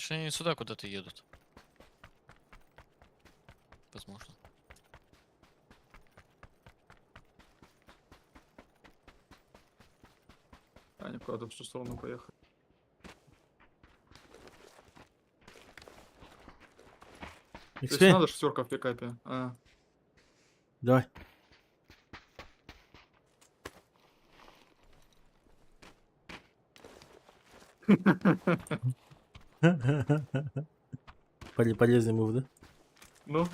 Что они сюда куда-то едут. Возможно. Они куда-то в ту сторону поехали. Если XP, надо, шестерка в пикапе. А. давай. Полезный мув, да? Ну.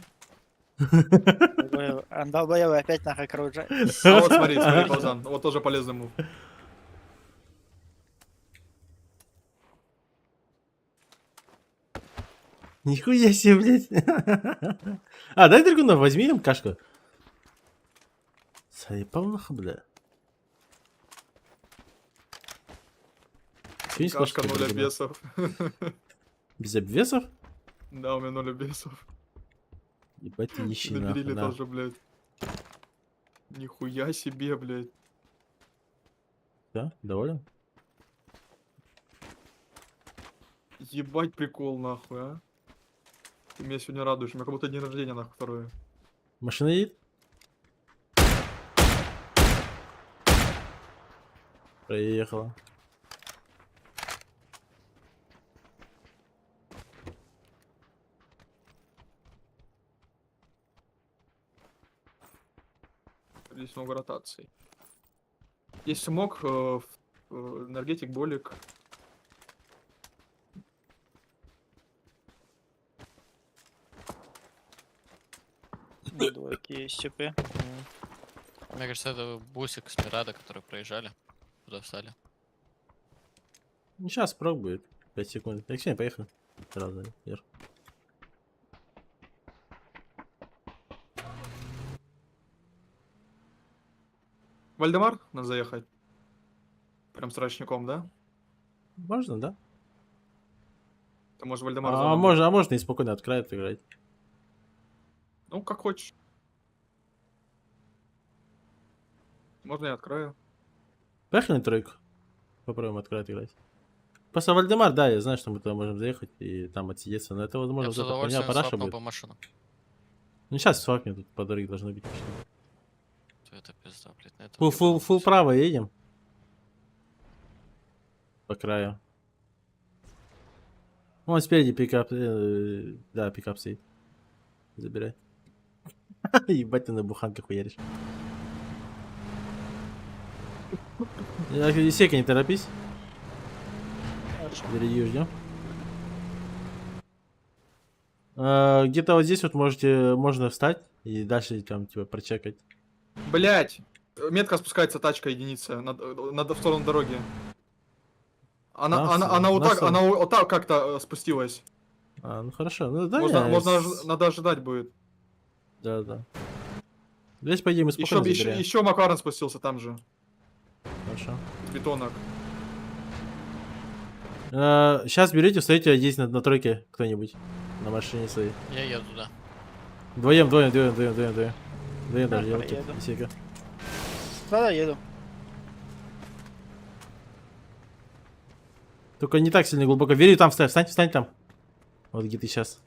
Долбоёбы опять нахуй окружают. А вот смотри, смотри, Богдан. Вот тоже полезный мув. Нихуя себе, блядь. А, дай драгунов, возьми им кашку. Заебал нахуй, бля. Чё не скажешь, Кашка что 0 драгунов? обвесов. Без обвесов? Да, у меня 0 обвесов. Ебать ты И нищий, на нахуй, бериле на. тоже, блядь. Нихуя себе, блядь. Да, доволен? Ебать прикол, нахуй, а. Ты меня сегодня радуешь. У меня как будто день рождения, нахуй, второе. Машина едет? Проехала. Здесь много ротаций. Есть смог, энергетик, болик. На двойке есть ЧП. Мне кажется, это бусик с Мирада, которые проезжали. Куда встали. Ну, сейчас прок будет. 5 секунд. Алексей, поехали. Сразу вверх. Вальдемар, надо заехать. Прям с рачником, да? Можно, да? Ты можешь Вальдемар А можно и спокойно открывать играть. Ну, как хочешь. Можно я открою. Поехали на тройку. Попробуем открыть играть. Просто Вальдемар, да, я знаю, что мы туда можем заехать и там отсидеться, но это Я возможно бы с вот эта хуйня удовольствием параша свапнул будет. по машину. Ну сейчас свапнем, тут по дороге должно быть. То это пизда, блядь. На этом Фул право едем. По краю. Вон спереди пикап, да, пикап стоит. Забирай. Ебать, ты на буханках хуяришь. Сека, не торопись. Хорошо. Впереди ждем. Где-то вот здесь вот можно встать и дальше там типа прочекать. Блять! Метка спускается, тачка единица. Надо в сторону дороги. Она вот так, она вот так как-то спустилась. А, ну хорошо. Ну да, Надо ожидать будет. Да, да. Здесь, по идее, мы спокойно забираем. Еще Макларен спустился там же. Хорошо. С бетонок. Сейчас берете, встаете здесь на тройке кто-нибудь. На машине своей. Я еду, да. Вдвоем даже Да, елки. проеду. Сека. Да, еду. Только не так сильно глубоко. Верю, там встань там. Вот где ты сейчас.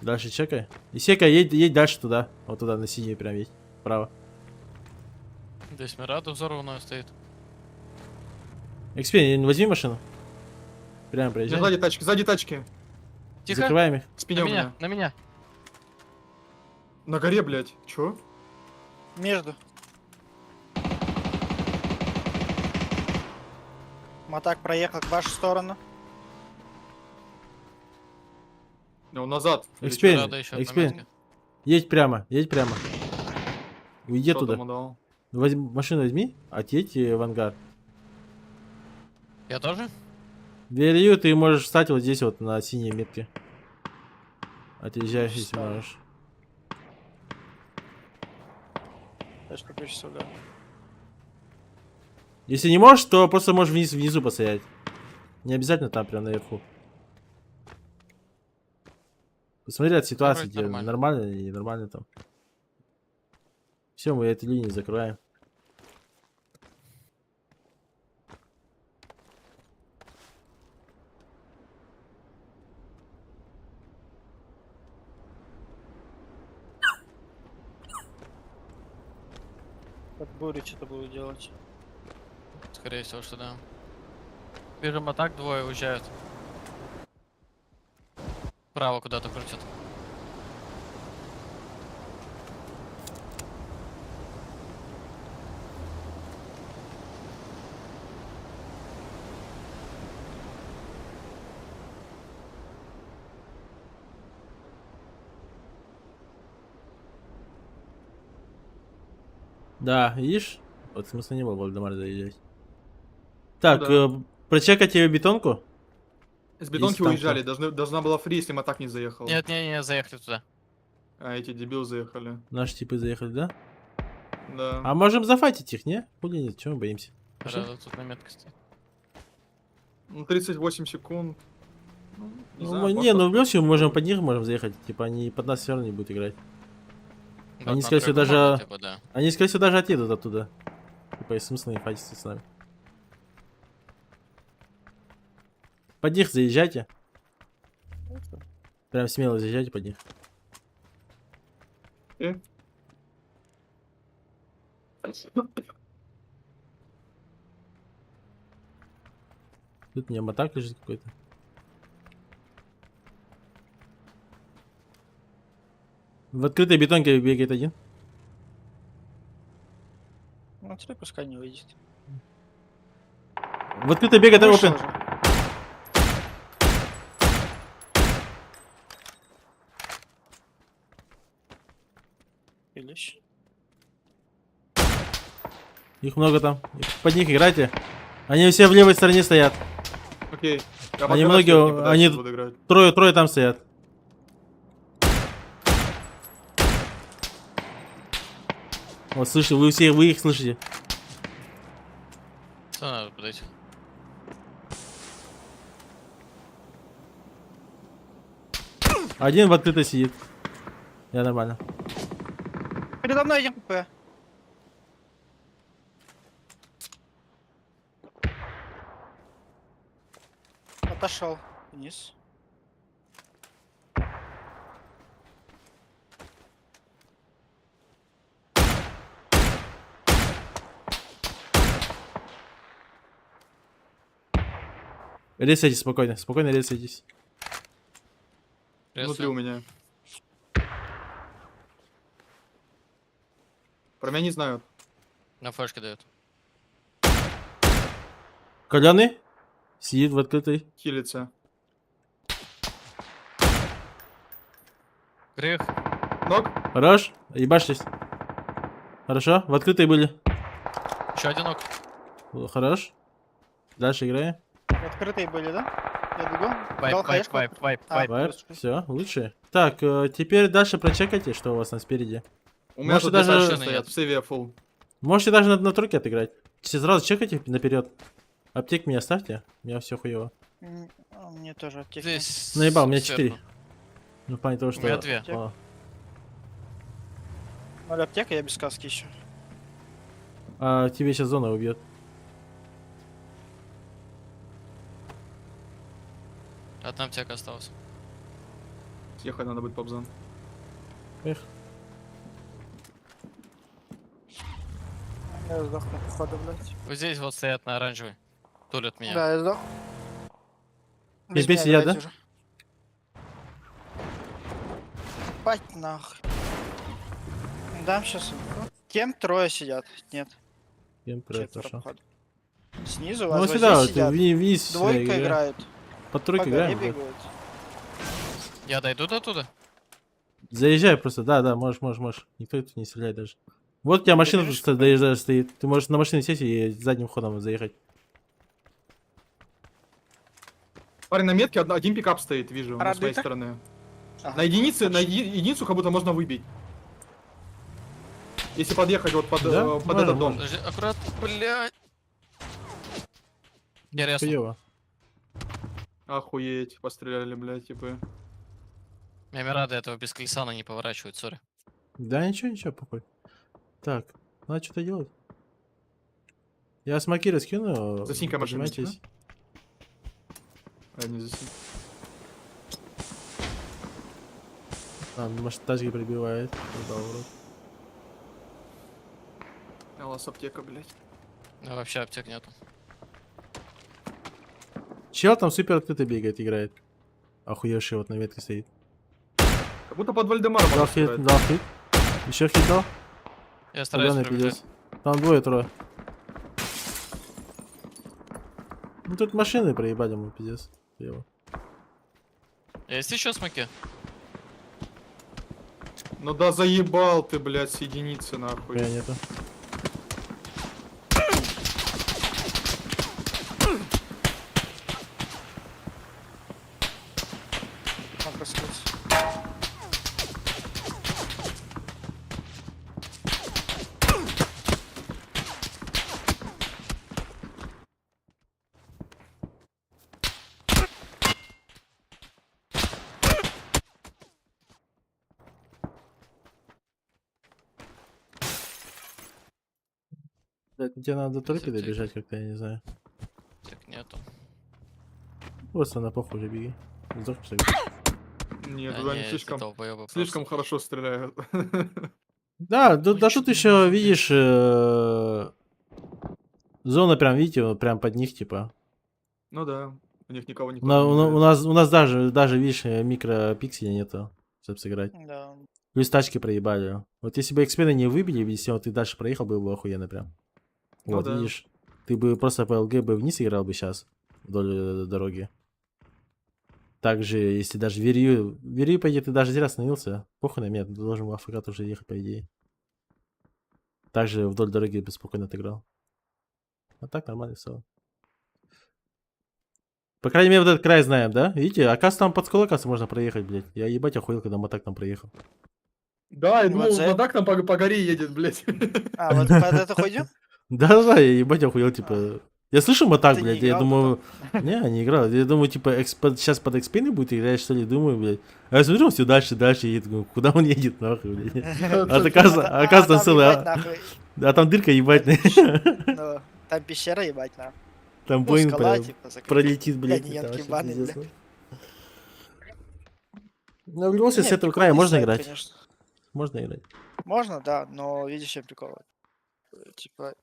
Дальше чекай. И Сека, едь дальше туда. Вот туда, на синюю прям едь. Вправо. Здесь Мирада взорванная стоит. XP, возьми машину. Прямо У меня проезжай. сзади тачки. Тихо. Закрываем их. В На спине у меня, меня. на меня. На горе, блять. Чё? Между. Мотак проехал к вашу сторону. Ну, назад. XP, Мирада еще на XP. метке. Едь прямо. Уйди Что туда. там он дал? Машину возьми, отъедь в ангар. Я тоже? Верю, ты можешь встать вот здесь вот на синей метке. Отъезжай, если Встал. можешь. Точка ключ сюда. Если не можешь, то просто можешь внизу постоять. Не обязательно там прям наверху. Посмотри от ситуации, вроде где нормально. нормально и нормально там. Все, мы эту линию закрываем. Бурю что-то буду делать. Скорее всего, что да. Вижу, атак двое уезжают. Вправо куда-то крутят. Да, видишь? Вот смысла не было в Вальдемар заезжать. Так, да. прочекать тебе бетонку? С бетонки там уезжали, должна была фри, если Матак не заехал. Нет, не, заехали туда. А эти дебилы заехали. Наши типы заехали, да? Да. А можем зафайтить их, не? Хули нет, чего мы боимся? Пошли? Да, тут на метке стоит. Ну, 38 секунд. Ну, не Ну, знаю, мы- может, не, ну в любом посмотрим. случае мы можем под них можем заехать. Типа они под нас все равно не будут играть. Вот Они, на скорее всего, тройку даже- можно, типа, да. Они, скорее всего, даже отъедут оттуда. Типа, есть смысл не файтиться с нами. Под них заезжайте. Прям смело заезжайте под них. Э? Тут у меня мотак лежит какой-то. В открытой бетонке бегает один. Ну, теперь пускай не выйдет. В открытой бегает Вышел опен. уже. Илищ. Их много там. Под них играйте. Они все в левой стороне стоят. Окей. Я Они пока многие, что не подальше они- буду играть. Трое там стоят. Вот, слышите, вы их слышите. Что надо подойти? Один в открытой сидит. Я нормально. Передо мной один КП. Отошел вниз. Ресайтесь спокойно. Спокойно ресайтесь. Внутри у меня. Про меня не знают. На флешке дают. Коляны сидит в открытой. Хилится. Грех. Ног? Хорош. Ебашьтесь. Хорошо. В открытой были. Еще один ног. Хорош. Дальше играем. Открытые были, да? Я бегу. Дал хаешку. Вайп. А, Вайп. плюс. Все, лучше. Так, теперь дальше прочекайте, что у вас там спереди. У меня Может, тут даже- даже стоят. В сейве full. Можете даже на тройке отыграть. Сразу чекайте наперед. Аптек мне оставьте. У меня все хуево. Мне тоже аптеки. Здесь. Наебал, у меня сверху. 4. Ну, в плане того, что... меня 2. О. 0 аптека, я без каски еще. А тебе сейчас зона убьет. Одна аптека осталась. Съехать надо будет, Пабзан. Эх. Я сдохну, походу, блядь. Вот здесь вот стоят на оранжевой. Тулят меня. Да, я сдох. Без меня сидят, давайте да? уже. Бать нахуй. Дам сейчас. Кем трое сидят? Нет, Четверо, четверо, хорошо. походу. Снизу, Ну, а вот сюда, здесь вот, сидят. вниз сюда Двойка играем. играют. Под По тройку горе играем. вот. бегают. Я дойду до туда? Заезжай просто, да, можешь. Никто тут не стреляет даже. Вот у тебя машина берешь тут доезжаешь, стоит. Ты можешь на машине сесть и задним ходом заехать. Парень, на метке один пикап стоит, вижу, А на своей Радыка? стороне. Ага. На единицу как будто можно выбить. Если подъехать вот под, Да? под Можно, этот дом. Подожди, аккуратно, блядь. Я резну. Хуёво. Охуеть, постреляли, блядь, типа. Я рада этого без колеса она не поворачивает, сори. Да ничего, похуй. Так, надо что-то делать. Я смоки раскину. Засинька машина, поднимайтесь. А, не засек. А, может, тачки прибивает. Ебал в рот. нас аптека, блядь. Ну, вообще аптек нету. Чел там супер открыто бегает, играет. Охуевший вот на ветке стоит. Как будто под Вальдемаром Дал он хит, играет. дал хит. Еще хит дал. Я стараюсь Зелёный пробежать. пиздец. Там двое-трое. Ну тут машины проебали ему, пиздец. Его. Есть еще смоки? Ну да заебал ты, блядь, с единицы нахуй. Хуя нету. Он раскрылся. Блядь, тебе надо до тройки Аптеки. добежать как-то, я не знаю. Аптек нету. Просто на похуй уже беги. Сдохнешь так. Нет, Да туда не, они эти слишком, долбоёбы слишком просто. хорошо стреляют. Да, да, Ой, да чё тут ты еще, можешь, видишь, зона прям, видите, вот прям под них, типа. Ну да, у них никого не У, на- поднимает. у нас даже, видишь, микропикселя нету, чтобы сыграть. Да. Плюс тачки проебали. Вот если бы эксперы не выбили, если вот ты дальше проехал, было бы охуенно прям. Ну Вот, да. видишь, ты бы просто по ЛГ бы вниз играл бы сейчас, вдоль дороги. Также, если даже Верью, по идее, ты даже зря остановился. Похуй на меня, ты должен в АФК тоже ехать, по идее. Также вдоль дороги бы спокойно отыграл. А так нормально все. По крайней мере, вот этот край знаем, да? Видите, оказывается, там под скалой, оказывается, можно проехать, блядь. Я ебать охуел, когда мотак там проехал. Да, я думал, Вот за это- Мадак там по горе едет, блядь. А, вот под эту хуйню? Да-да-да, я ебать охуел, типа... Я слышу мотак, Ты не блядь, я играл думаю... Не, не играл. Я думаю, типа, сейчас под экспейны будет играть, что ли, думаю, блядь. А я смотрю, он все дальше едет. Думаю, куда он едет, нахуй, блядь. Оказывается, там целый... ебать нахуй. А там дырка ебать, Ну, там пещера ебать нахуй. там Ну, Боинг скала, прям типа, закрыта. пролетит, блядь. Янки это вообще ебаные, пиздец, бля. нахуй. Ну, в любом случае, с Не, этого края прикольный можно сайт, играть. конечно. Можно играть. Можно, да, но видишь, чем прикол. Типа,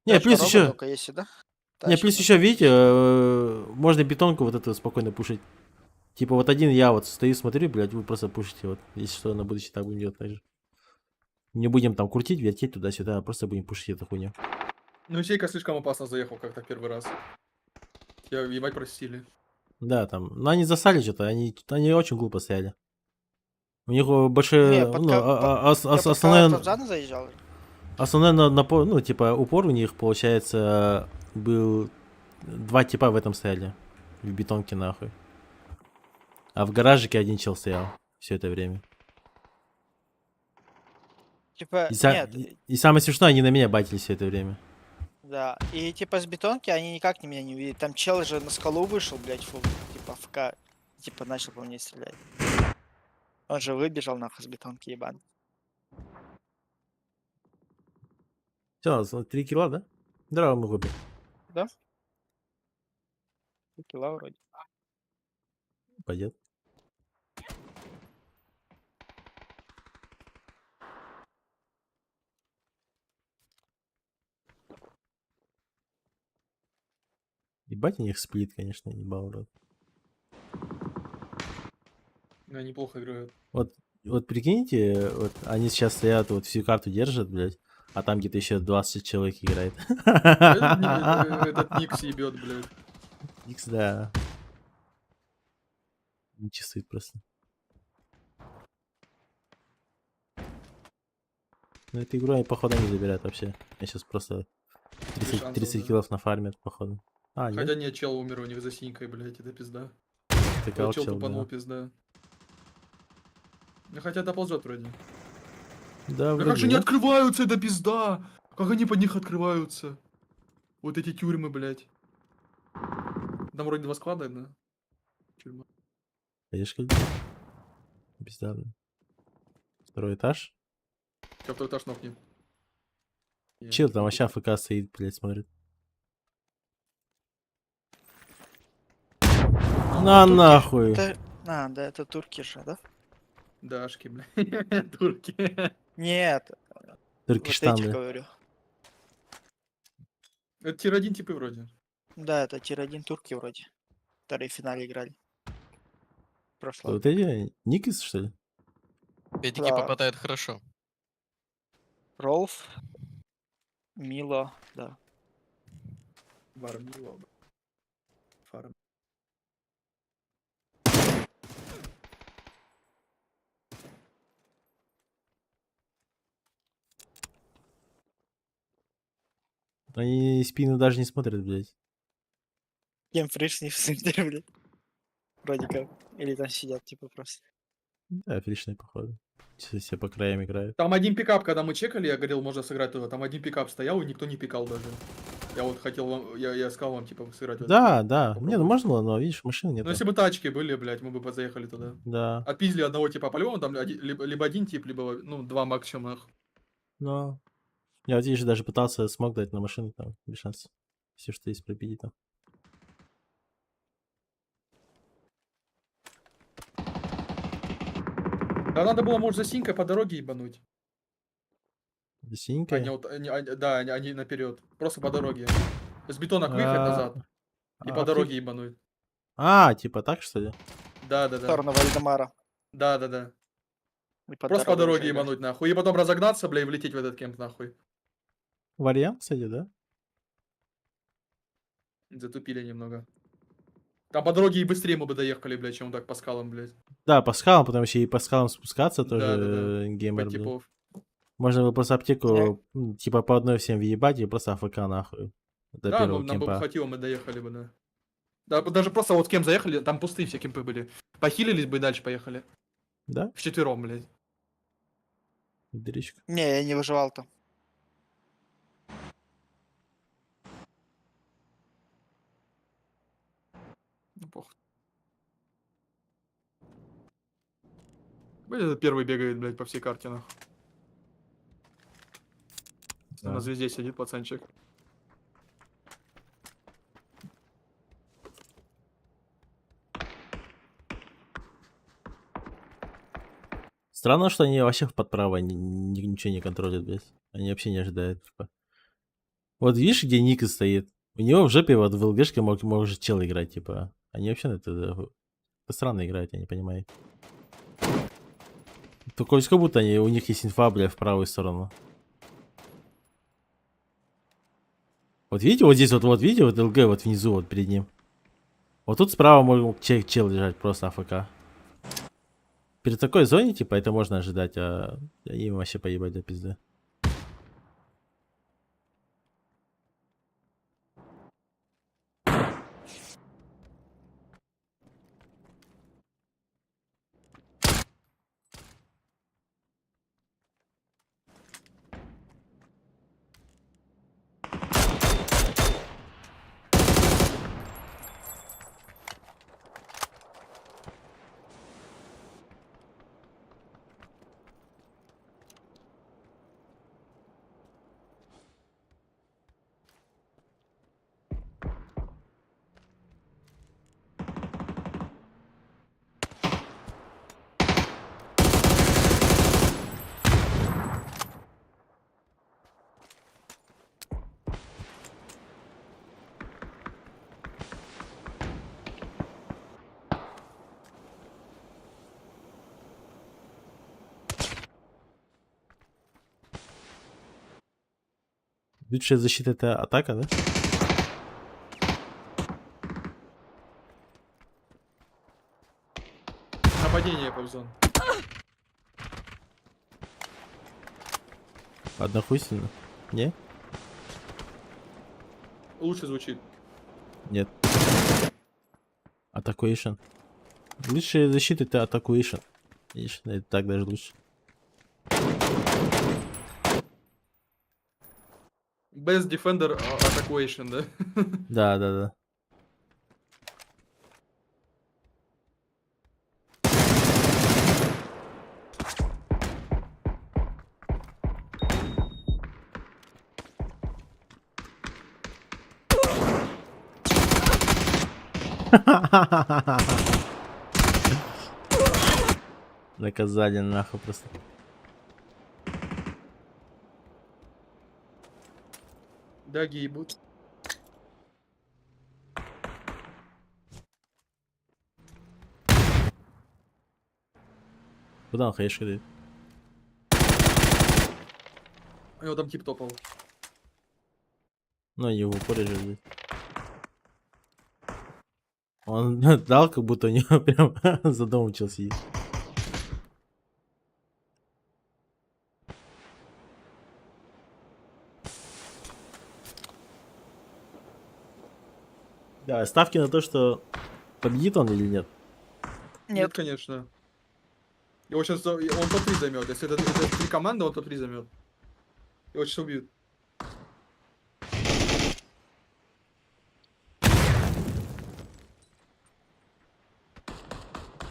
Не, точка плюс роба еще... только есть, да? Не, Тачки плюс можно еще, видите, пушить. можно бетонку вот эту спокойно пушить. Типа вот один я вот стою, смотрю, блядь, вы просто пушите вот. Если что, на будущее так будем делать так же. Не будем там крутить, вертеть туда-сюда, а просто будем пушить эту хуйню. Ну, ячейка слишком опасно заехал как-то первый раз. Я ебать просили. Да, там. Но они засали что-то, они очень глупо стояли. У них Не, большое, под ну, Я под основное, Калатанзана заезжал. ну, типа, упор у них, получается, был 2 типа в этом стояли. В бетонке, нахуй. А в гаражике один чел стоял все это время. Типа, И, нет, и самое смешное, они на меня батили все это время. да. И типа с бетонки они никак меня не увидели. Там чел же на скалу вышел, блядь, фу, типа ФК. Типа начал по мне стрелять. Он же выбежал нахуй с бетонки, ебан. Все, 3 кило, да? Здорово, мы выбили. Килла вроде. Пойдет. Ебать у них сплит, конечно, ебал, рот. Да, неплохо играют. Вот прикиньте, вот они сейчас стоят, вот всю карту держат, блядь, а там где-то еще 20 человек играет. Этот Никс ебет, блядь. Икс, да. Не чувствует просто. Ну эту игру они, походу, не забирают вообще. Я сейчас просто Без 30, шансов, 30 да. киллов нафармят, походу. А, Хотя нет? нет, чел умер у них за синькой, блядь, это пизда. Такал Ой, чел чел, тупанул, да. пизда. Ну, хотя доползет вроде. Да, Да вроде как же не нет. открываются, это пизда! Как они под них открываются? Вот эти тюрьмы, блядь. Там вроде 2 склада, да? Тюрьма. Конечно, пизда, блин. Второй этаж. Сейчас второй этаж нокнет. Чил там вообще АФК стоит, блядь, смотрит. На Турки? нахуй. Да, это турки же, да? Дашки, блядь. Турки. Нет, Вот эти Туркештаны. говорю. Это тир-1 типы вроде. Да, это тир-1 турки вроде. Которые в финале играли. Прошлого. Вот эти Никис, что ли? Педики Да. попадают хорошо. Ролф, Мило, да. Вармило. Фарм. Они спину даже не смотрят, блядь. Кем фриш не в центре, блядь. Вроде как. Или там сидят, типа, просто. Да, фришные, походу. Все по краям играют. Там один пикап, когда мы чекали, я говорил, можно сыграть туда. Там один пикап стоял, и никто не пикал даже. Я вот хотел вам, я сказал вам, типа, сыграть в этот Да, пик. да. Не, ну Попробуй. можно было, но видишь, машины нет. Ну, если бы тачки были, блядь, мы бы заехали туда. Да. Отпиздили одного типа по-любому, там либо один тип, либо, ну, два максимум. их. Но. Я вот видишь, даже пытался смог дать на машину там, без шансов. Все, что есть, пробили там. Да надо было, может, за синькой по дороге ебануть. За синенькой. Да, они наперед. Просто по дороге. С бетона выехать назад. И по дороге ебануть. Типа так, что ли? Да. В сторону Вальдемара. Да. И Просто по дороге уже играть. ебануть, нахуй. И потом разогнаться, бля, и влететь в этот кемп, нахуй. Вариант, кстати, да? Затупили немного. Там по дороге и быстрее мы бы доехали, блядь, чем так по скалам, блядь. Да, по скалам, потом еще и по скалам спускаться Да. тоже геймер, По блин. типов. Можно было просто Не. аптеку, типа по одной всем въебать и просто АФК нахуй. До Да, первого нам бы кемпа. хватило, мы доехали бы, да. Да, даже просто вот кем заехали, там пустые все кемпы были. Похилились бы и дальше поехали. Да? Вчетвером, блядь. Дырочка. Не, я не выживал там. Ну, похуй. Блядь, этот первый бегает, блядь, по всей карте, нахуй. Да. На звезде сидит пацанчик. Странно, что они вообще под право ничего не контролят, блядь. Они вообще не ожидают, типа. Вот видишь, где Ника стоит? У него в жопе вот в ЛГшке может чел играть, типа. Они вообще на это странно играют, я не понимаю. Только как будто у них есть инфа, бля, в правую сторону. Вот видите, вот здесь вот видите, вот ЛГ вот внизу, вот перед ним. Вот тут справа может чел лежать, просто АФК. Перед такой зоне, типа, это можно ожидать, а им вообще поебать до пизды. Лучшая защита это атака, да? Нападение, Павзон. Однохуйственно. Не? Лучше звучит. Нет. Атакуэйшн. Лучшая защита это атакуэйшн. Видишь, это так даже лучше. Best Defender Attackation, да? Да. Наказали нахуй просто. Да, гибут. Куда он хаешка дает? У него там тип топал. Ну, его в упоре же дает. Он дал, как будто у него прям за домом чел сидит. Да, ставки на то, что победит он или нет. Нет, Нет. конечно. Его сейчас он топ-3 займет. Если это 3 команды, он топ-3 займет. Его сейчас убьют.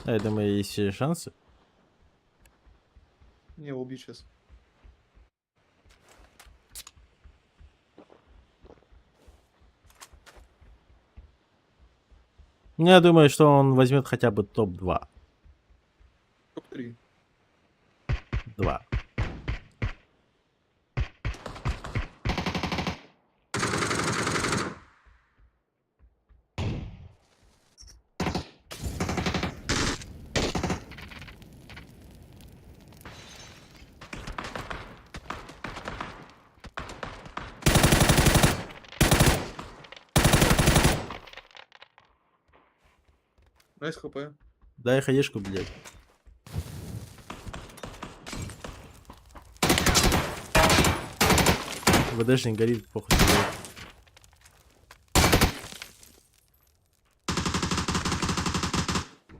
А я думаю, есть все шансы. Не, его убьют сейчас. Ну, я думаю, что он возьмет хотя бы топ-2. Топ-3. 2. Найс хп. Дай хаешку, блядь. ВДшник горит, похуй.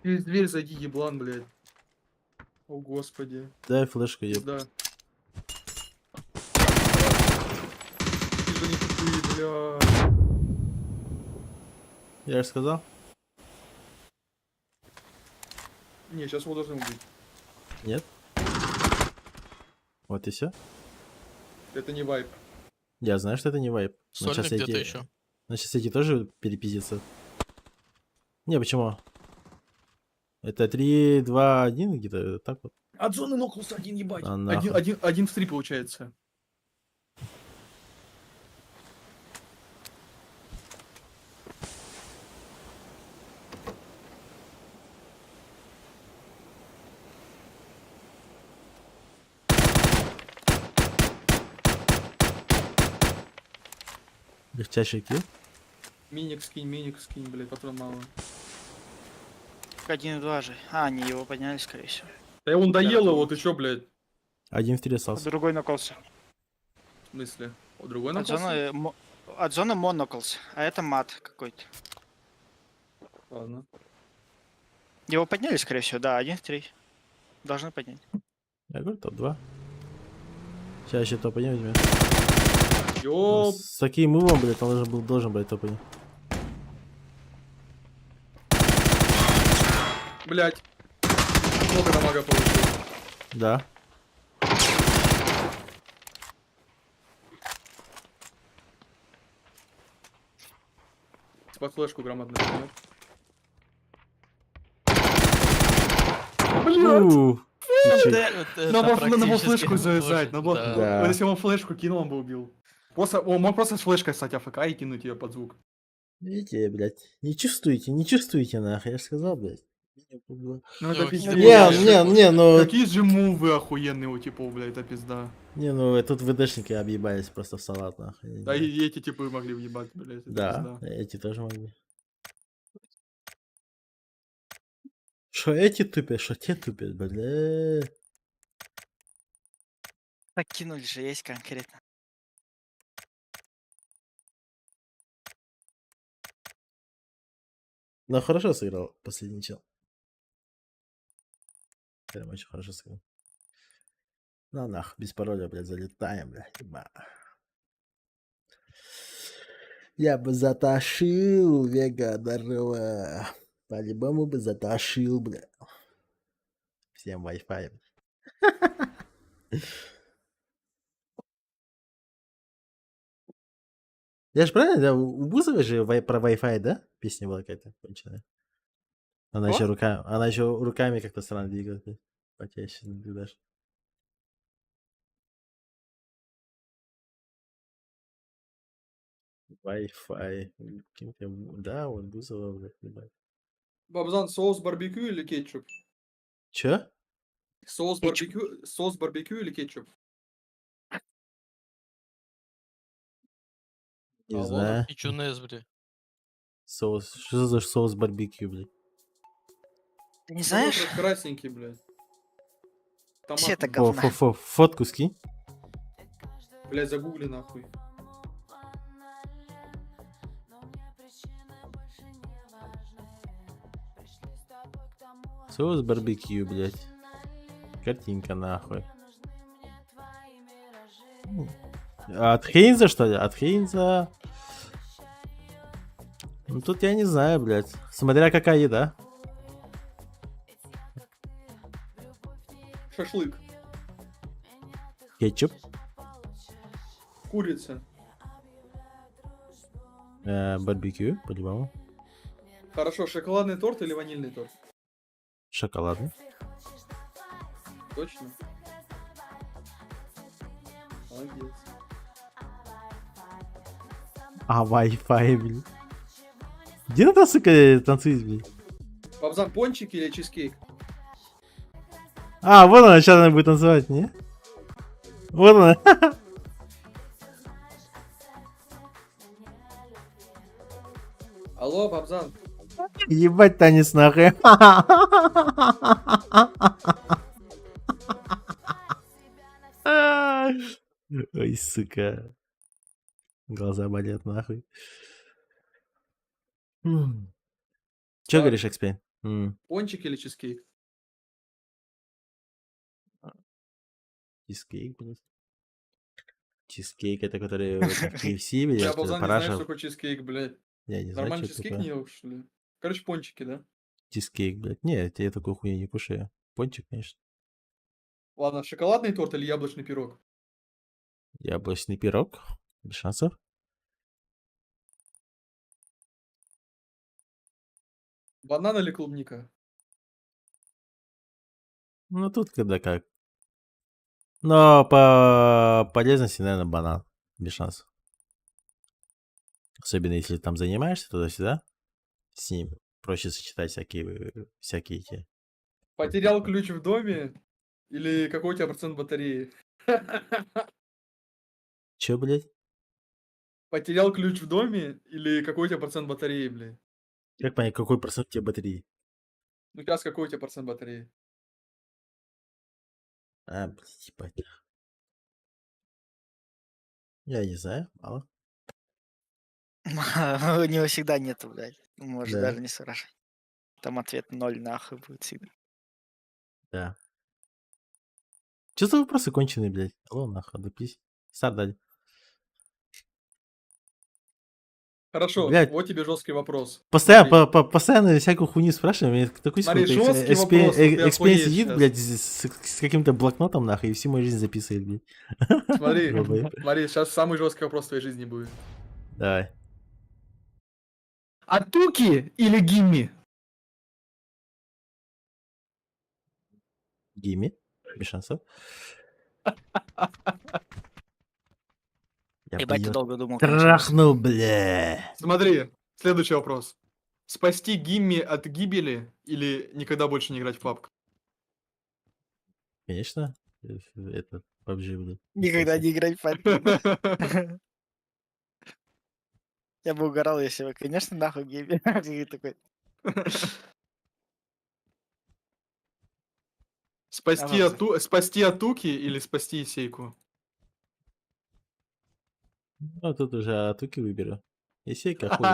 Через дверь зайди, еблан, блядь. О, господи. Дай флешку, еб. Да. Ты же не тупые, бля. Я же сказал. Не, сейчас его должны убить. Нет. Вот и все. Это не вайп. Я знаю, что это не вайп. Но Сольник сейчас где-то эти... еще. Но сейчас эти тоже перепиздятся. Не, почему? Это 3, 2, 1 где-то так вот. От зоны нокнулся один, ебать. А, нахуй. Один в 3 получается. Легчайший килл. Миник скинь, блядь, патрон мало. 1-2 же. А, они его подняли, скорее всего. Да он доел его, ты чё, блядь? 1 в 3 А остался. другой нокался. В смысле? О, другой От нокнулся? зоны, от зоны мон нокался, а это мат какой-то. Ладно. Его подняли, скорее всего, да, 1-3. Должны поднять. Я говорю, топ-2. Сейчас еще топ-1 возьмем. Ёп. С таким мувом, блядь, он должен быть топ-1. Блядь. Много дамага получил. Да. Под флешку грамотно снимет. Блядь. Чуть-чуть. Надо было практически флешку завязать. тоже, Надо да. Да. Вот если он флешку кинул, он бы убил. Он мог просто с флешкой стать АФК и кинуть ее под звук. Видите, блядь. Не чувствуете, нахуй. Я же сказал, блядь. Ну Ну, это окей. пиздец. Не, ну... Какие же мувы охуенные у типов, блядь, это пизда. Не, ну тут ВДшники объебались просто в салат, нахуй. Я не Да знаю. и эти типы могли въебать, блядь, это Да, пизда. эти тоже могли. Что эти тупят, что те тупят, бля. Так кинули же, есть конкретно. Но хорошо сыграл последний чел. Прям очень хорошо сыграл. Ну нах, без пароля, блядь, залетаем, блядь. Еба. Я бы затащил, Вега, здорово. По-любому бы затащил, бля. Всем Wi-Fi. Я же правильно, да? У Бузовой же про Wi-Fi, да? Песня была какая-то конченая. Она Что? еще руками как-то странно двигает. Хотя я сейчас не знаю даже. Wi-Fi. Кем ты? Да, вот Бузова, блядь, ебать. Бабзан, соус барбекю или кетчуп? Чё? Кетчуп. Соус барбекю или кетчуп? Не Алло? знаю. Пичунес, бля. Соус. Что за соус барбекю, блядь? Ты не Ну, знаешь? вот красненький, блядь. Все это Томатный. говно. Фотку скинь. Блядь, загугли нахуй. Соус барбекю, блядь. Картинка, нахуй. От Хейнза, что ли? От Хейнза. Ну тут я не знаю, блядь. Смотря какая еда. Шашлык. Кетчуп. Курица. Барбекю, по-любому. Хорошо, шоколадный торт или ванильный торт? Шоколадный. Точно? Молодец. А, Wi-Fi, блин. Где надо, сука, танцует, блин? Бабзан, пончики или чизкейк? А, вот она, сейчас она будет танцевать, не? Вот она. Алло, Бабзан. Ебать танец нахуй. Ой, сука. Глаза болят нахуй. Че Так. говоришь, Экспейн? Пончик или чизкейк? Чизкейк, блядь. Чизкейк это который вот в KFC, блядь, Я, Бабзан, не знаешь, что параша. такое чизкейк, блядь. Я не знаю, Нормальный что чизкейк такое. не ел, что ли? Короче, пончики, да? Чизкейк, блядь. Не, я такую хуйню не кушаю. Пончик, конечно. Ладно, шоколадный торт или яблочный пирог? Яблочный пирог. Без шансов. Банан или клубника? Ну, тут когда как. Но по полезности, наверное, банан. Без шансов. Особенно, если там занимаешься туда-сюда. С ним проще сочетать всякие эти. Потерял ключ в доме? Или какой у тебя процент батареи? Чё, блядь? Потерял ключ в доме? Или какой у тебя процент батареи, блядь? Как понять, какой процент у тебя батареи? Ну, сейчас какой у тебя процент батареи? А, блядь, ебать. Я не знаю, мало. У него всегда нету, блядь. Может Да. даже не спрашивать. Там ответ 0 нахуй будет всегда. Да. Чё за вопросы конченые, блядь? Алло, нахуй, допись. Старт дали. Хорошо, Блядь. вот тебе жесткий вопрос. Постоянно, Смотри. постоянно всякую хуйню спрашиваем. Мне такой Смотри, какой-то жесткий вопрос, вот ты экспириенс охуеешь сидит, щас. блядь, с каким-то блокнотом, нахуй, и всю мою жизнь записывает, блядь. Смотри, Долбоёб. смотри, сейчас самый жесткий вопрос в твоей жизни будет. Давай. Атуки или гимми? Гимми. Без шансов. Я бы Ебать, ты её долго думал, конечно. трахнул, бля. Смотри, следующий вопрос. Спасти гимми от гибели или никогда больше не играть в папку? Конечно. Это PUBG, блядь. Никогда Кстати. не играть в папку. Я бы угорал, если бы, конечно, нахуй геймер. Ты такой, Спасти Атуки или спасти Исейку? Ну, тут уже Атуки выберу. Исейка хуй.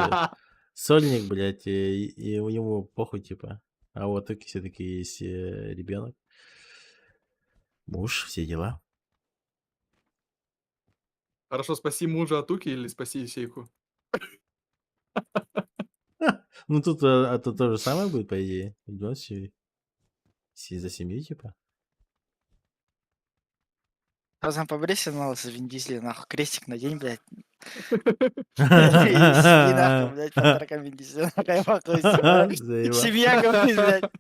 Сольник, блядь, и у него похуй, типа. А у Атуки все-таки есть ребенок. Муж, все дела. Хорошо, спаси мужа Атуки или спаси Исейку? Ну, тут то же самое будет, по идее. Идёт за семью, типа. Разом побрейся на лысо, Вин Дизель, нахуй, крестик надень, блядь. И сиди, нахуй, блядь, под тараком Вин Дизеля, нахуй, Заебал. семья, говорит, блядь.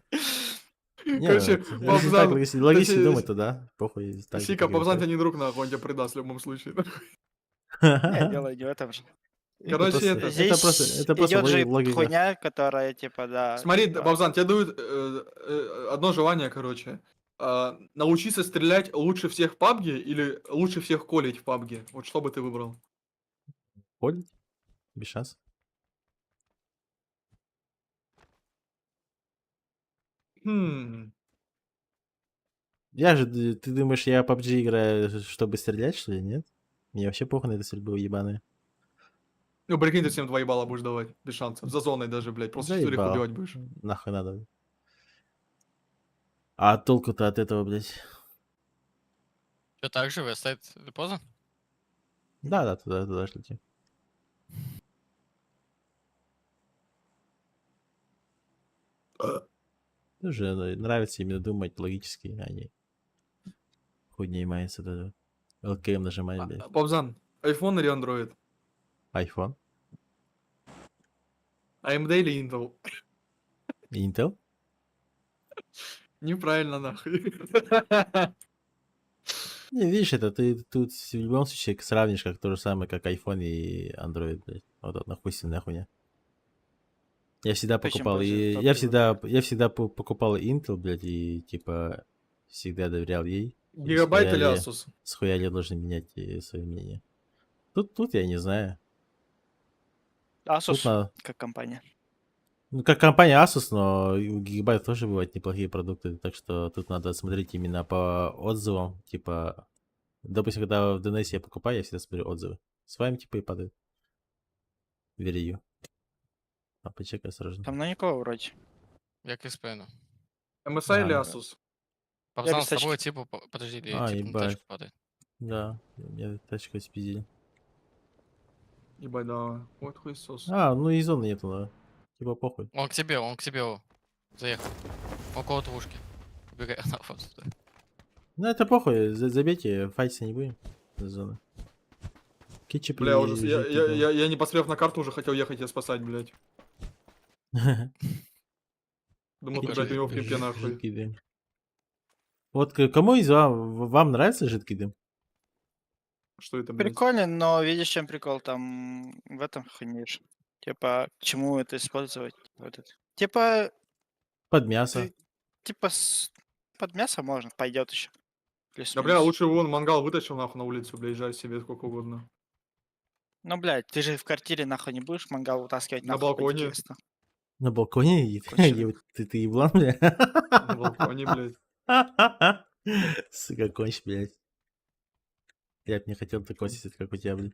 Не, Короче, ну, если Бабзан, так, если логически точнее, думать, то да, похуй. так же, Сика, как и Бабзан это. тебе не друг, нахуй, он тебя предаст в любом случае. Не, дело не в этом же. Короче, просто- это... Здесь это просто идет же логика. хуйня, которая, типа, да. Смотри, типа, Бабзан, тебе дают одно желание, короче. Научиться стрелять лучше всех в PUBG или лучше всех колить в PUBG? Вот что бы ты выбрал? Ходит? Без шансов. Хм. Я же, ты думаешь, я PUBG играю, чтобы стрелять, что ли, нет? Мне вообще похуй на эту стрельбу ебаные. Ну, прикинь, ты всем 2 ебала будешь давать, без шансов. За зоной даже, блядь, просто четверых Заебал. убивать будешь. Нахуй надо. А толку-то от этого, блядь? Что, так же вы стоит поздно? Да, туда ж летим. Тоже нравится именно думать логически, а не хуйней мается даже. ЛКМ нажимать, блядь. Бабзан, iPhone или Android? iPhone. AMD или Intel? Intel? Неправильно, нахуй. Не, видишь, это ты тут в любом случае сравнишь как то же самое, как iPhone и Android, блядь. Вот это нахуйственная хуйня. Я всегда Почему покупал, же и тот я и всегда покупал Intel, блядь, и типа всегда доверял ей. И Гигабайт или Asus? схуя я должен менять свое мнение. Тут я не знаю. Тут Asus, надо... как компания. Ну, как компания Asus, но и у Gigabyte тоже бывают неплохие продукты, так что тут надо смотреть именно по отзывам, типа, допустим, когда в DNS я покупаю, я всегда смотрю отзывы. С вами типа и падает. Верю. А почекай осторожно. Там на никого вроде. Я к XPN. MSI или А. Asus? Папсан, без с тобой тачки. типа, подожди, А, типа на ебать. тачку падает. Да, меня тачка спиздили. Ебать, да. Вот хуесос. А, ну и зоны нету, да. Типа похуй. Он к тебе, заехал. Около двушки. Убегай на вот сюда. Ну это похуй, забейте, файтиться не будем. За зоны. Кетчуп Бля, и ужас. Я, жидкий, я, да. я, не посмотрев на карту, уже хотел ехать тебя спасать, блядь. Думал, ты, блядь, у него в кемпе нахуй. Жидкий дым. Вот кому из вам нравится жидкий дым? Что это, блядь? Прикольно, но видишь, чем прикол там в этом хуйнишь. Типа, к чему это использовать? Вот это. Типа, Под мясо. ты, типа, под мясо можно, пойдет еще. Да, бля, лучше вон мангал вытащил нахуй на улицу, бля, езжай себе сколько угодно. Ну, блядь, ты же в квартире нахуй не будешь мангал вытаскивать На нахуй балконе. по-интересно. На балконе? Конченый. Ты еблан, бля? На балконе, блядь. Сука, конч, блядь. Я б не хотел такой сидеть, как у тебя, блядь.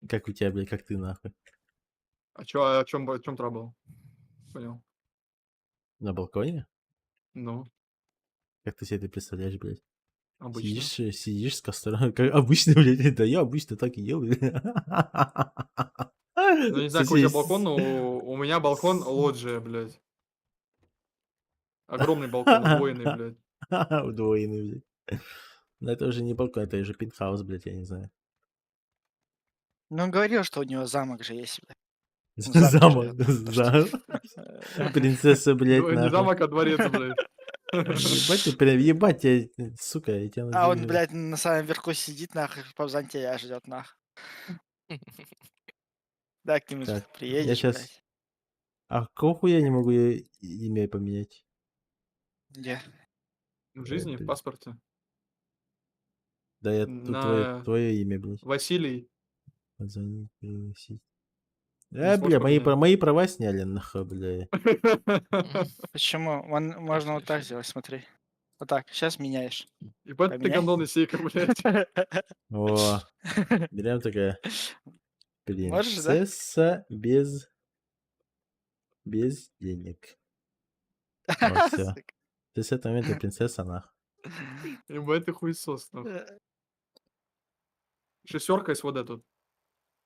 Как у тебя, блядь, как ты, нахуй. А чё, о чем трабл? Понял. На балконе? Ну, Как ты себе это представляешь, блядь? обычно. Сидишь с костром, как обычно, блядь. Да я обычно так и делаю. Ну, не знаю, какой у тебя балкон, но у меня балкон лоджия, блядь. Огромный балкон, удвоенный, блядь. Удвоенный, блядь. Но это уже не балкон, это уже пентхаус, блядь, я не знаю. Ну, он говорил, что у него замок же есть, блядь. Замок, живёт, так что, принцесса, блядь, Ну, не нахуй. замок, а дворец, блядь. Ебать ты, прям, ебать тебя, сука, я тебя А он, назову. блядь, на самом верху сидит, нахуй, Павзан тебя ждет, нахуй. Да, к нему Так, я приедешь, сейчас... блядь. А какого хуя я не могу имя поменять? Где? В жизни, в блядь. паспорте. Да я тут На твое имя, блядь. Василий. Позвонить, пригласить. Не сможешь Бля, поменять? мои права сняли, нахуй, бля. Почему? Можно вот так сделать, смотри. Вот так, сейчас меняешь. Ебать ты Поменяй. гандон и сейка, блядь. О, берем такая Можешь, да? принцесса без денег. Вот, все. Сука. Ты с этого момента принцесса, нахуй. Ебать ты хуесос, нахуй. Шестерка есть вот эту.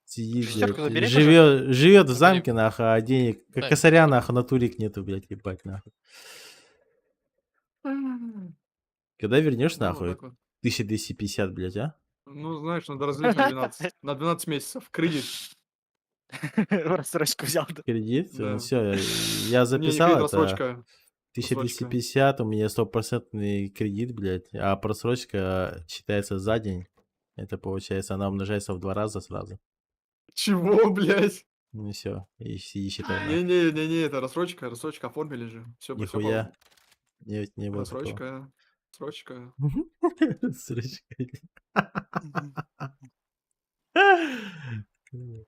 Сидит, Шестерку блядь, забери, живет в Забери. замке, нахуй, а денег, как Дай. косаря, нахуй, на турик нету, блядь, ебать, нахуй. Когда вернешь, Ну, вот нахуй, так вот. 1250, блядь, а? Ну, знаешь, надо разделить на 12. На 12 месяцев. Кредит. Рассрочку взял, да. Кредит? Да. Все, я Не записал кредит, это. рассрочка. 1250, у меня 100% кредит, блядь, а просрочка считается за день. Это получается, она умножается в 2 раза сразу. Чего, блядь? Ну все, и сиди считай. нахуй. Не-не-не-не, это рассрочка оформили же. Все, Нихуя. Не было такого. Рассрочка, срочка. Срочка. Мгм.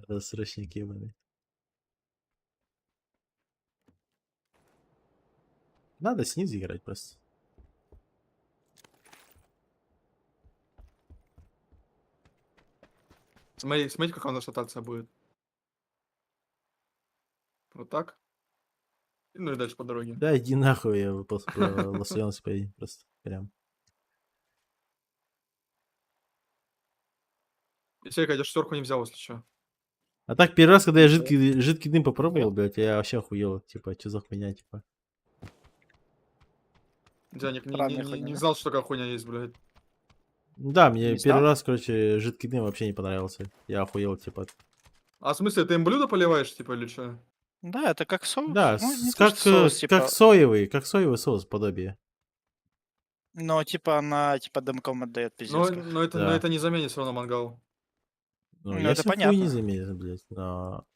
Рассрочники, блин. Надо снизу играть просто. Смотрите, какая у нас ротация будет. Вот так. Ну и дальше по дороге. Да, иди нахуй, я просто лосьонс поедем просто. Прям. Если я шестерку не взял, если что. А так, первый раз, когда я жидкий дым попробовал, блядь, я вообще охуел. Типа, что за хуйня, типа. Я Правильная хуйня, не да? знал, что такая хуйня есть, блядь. Да, мне Не первый знал? раз, короче, жидкий дым вообще не понравился. Я охуел, типа. А в смысле, ты им блюдо поливаешь, типа, или что? Да, это как соус. Да, Ну, не то, что соус, как типа, соевый соус подобие. но типа она типа дымком отдает пиздец как. Но Да. это не заменит все равно мангал. Ну, Ну, я это себе хуй не понятно. заметил, блядь, но...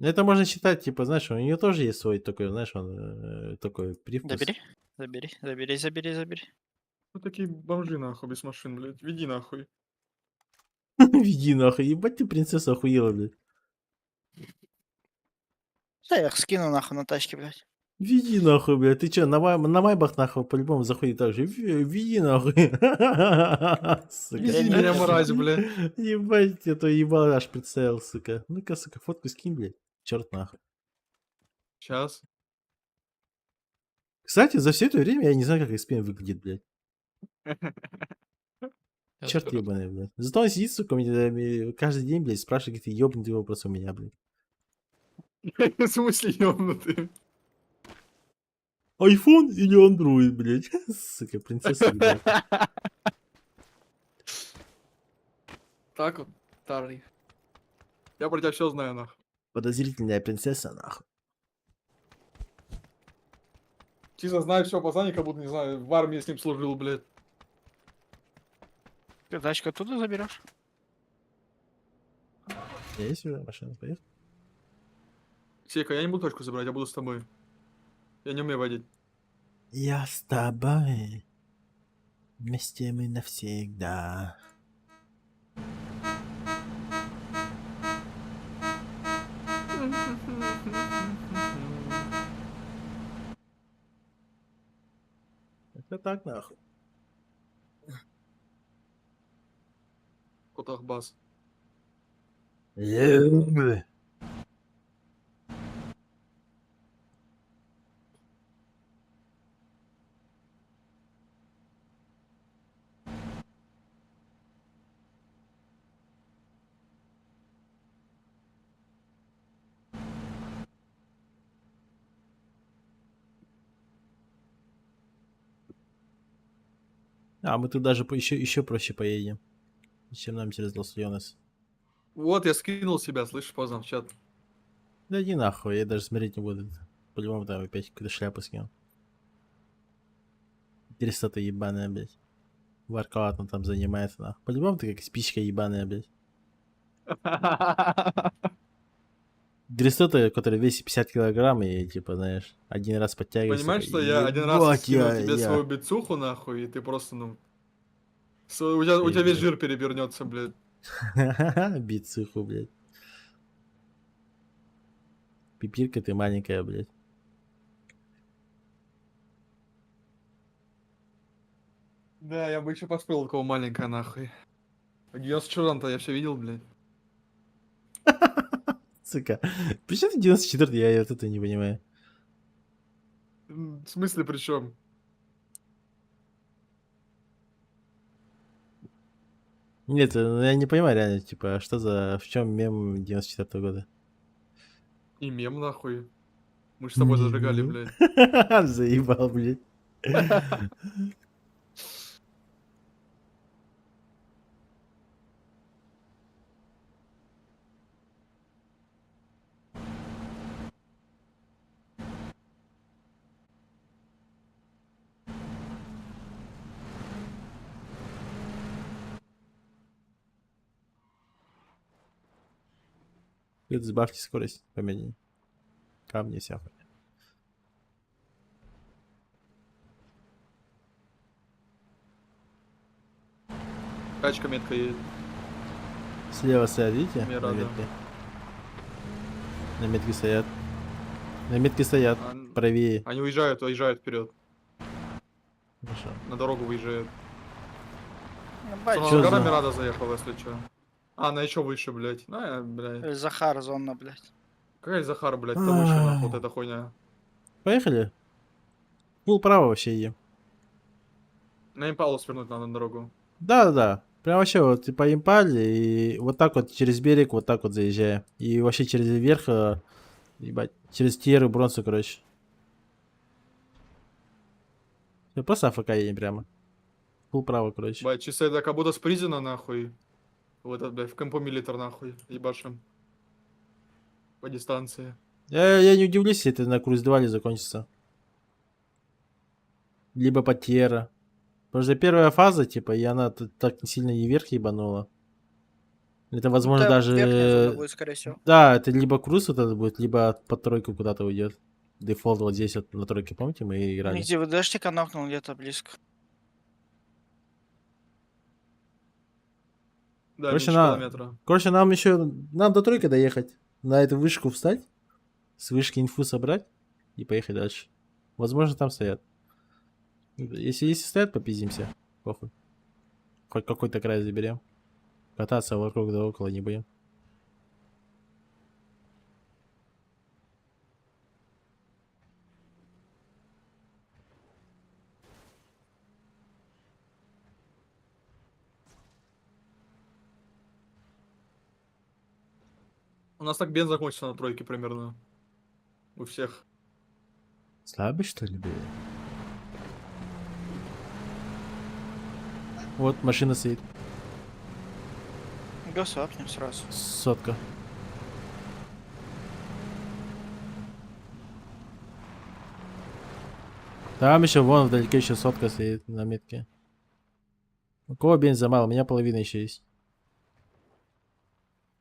Это можно считать, типа, знаешь, у нее тоже есть свой такой, знаешь, он такой привкус. Забери. Вот такие бомжи, нахуй, без машин, блядь. Веди, нахуй. Веди нахуй, ебать ты принцесса охуела, блядь. Да, я их скину нахуй на тачке, блядь. Веди нахуй, блядь. Ты чё, на майбах нахуй по-любому заходит так же. Веди нахуй. Сука. Вези не меня, веду. мразь, блядь. Ебать, я то ебал аж представил, сука. Ну-ка, сука, фотку скинь, блядь. Черт нахуй. Сейчас. Кстати, за все это время я не знаю, как Эспен выглядит, блядь. Я Черт заберу. ебаный, блядь. Зато он сидит, сука, каждый день, блядь, спрашивает какие-то ебнутые вопросы у меня, блядь. В смысле, ёбнутый? Айфон или андроид, блядь? Сука, принцесса, ебать. Так вот, старый. Я про тебя все знаю, нахуй. Подозрительная принцесса, нахуй. Чисто знаю все, пацаны, как будто, не знаю, в армии с ним служил, блядь. Ты тачку оттуда заберешь? Есть уже машина, поехали? Сейка, я не буду точку забирать, я буду с тобой. Я не умею водить. Я с тобой. Вместе мы навсегда. Это так, нахуй. Кутахбас. А, мы тут даже еще проще поедем, чем нам через Лос-Леонес. Вот, я скинул себя, слышишь, поздно в чат. Да иди нахуй, я даже смотреть не буду. По-любому там опять какую-то шляпу скинул. 300 ебаная, блядь. Воркаут он там занимается, нахуй. По-любому ты как спичка ебаная, блядь. 300, который весит 50 килограмм и, типа, знаешь, один раз подтягивается. Понимаешь, такой, что я один раз «Ебать, скинул тебе я». свою бицуху, нахуй, и ты просто, ну... У тебя весь жир перевернется, блядь. Бицуху, блядь. Пипирка ты маленькая, блядь. Да, я бы еще поспорил, такого маленькая, нахуй. 94-м-то я все видел, блядь. Сука. Причем ты 94-й, я вот это не понимаю. В смысле, при чем? Нет, я не понимаю реально, типа, что за... В чем мем 94-го года? И мем, нахуй. Мы ж с тобой зажигали, Мем. блядь. Заебал, блядь. Говорит, сбавьте скорость помедленнее. Камни вся хуйня. Тачка метка едет. Слева стоят, видите? Я На рада. метке. На метке стоят. На метке стоят. А, Правее. Они уезжают вперед. Хорошо. На дорогу выезжают. Ебать, Чё На за- горами рада заехал, если что. А, на еще выше, блядь. Блядь. Захар зона, блядь. Какая Захар, блядь, то выше, нахуй, вот Ай. эта хуйня. Поехали. Пул право вообще едем. На импалу свернуть надо на дорогу. Да-да-да. Прям вообще вот и по импале, и вот так вот через берег, вот так вот заезжая. И вообще через верх, ебать, через Тьеры, Бронзу, короче. Всё, просто АФК едем прямо. Пул право, короче. Блядь, чисто это как будто с призена, нахуй. В этот, блядь, в Кэмпо Милитар, нахуй. Ебашим. По дистанции. Я не удивлюсь, если это на Круиз 2 закончится. Либо по Тьера. Потому что первая фаза, типа, и она так сильно и вверх ебанула. Это, возможно, Это верхняя зона даже... будет, скорее всего. Да, это либо круиз вот этот будет, либо под тройку куда-то уйдет. Дефолт вот здесь вот на тройке, помните, мы играли? Где ВДшника нокнул где-то близко. Да, Короче, меньше на- километра. Короче, нам еще... Нам до тройки доехать. На эту вышку встать. С вышки инфу собрать. И поехать дальше. Возможно, там стоят. Если стоят, попиздимся. Похуй. Хоть какой-то край заберем. Кататься вокруг да около не будем. У нас так бенз закончится на тройке примерно. У всех. Слабый, что ли, блядь? Вот, машина стоит. Гос апнем сразу. Сотка. Там еще вон вдалеке еще сотка стоит на метке. У кого бенза мало? У меня половина еще есть.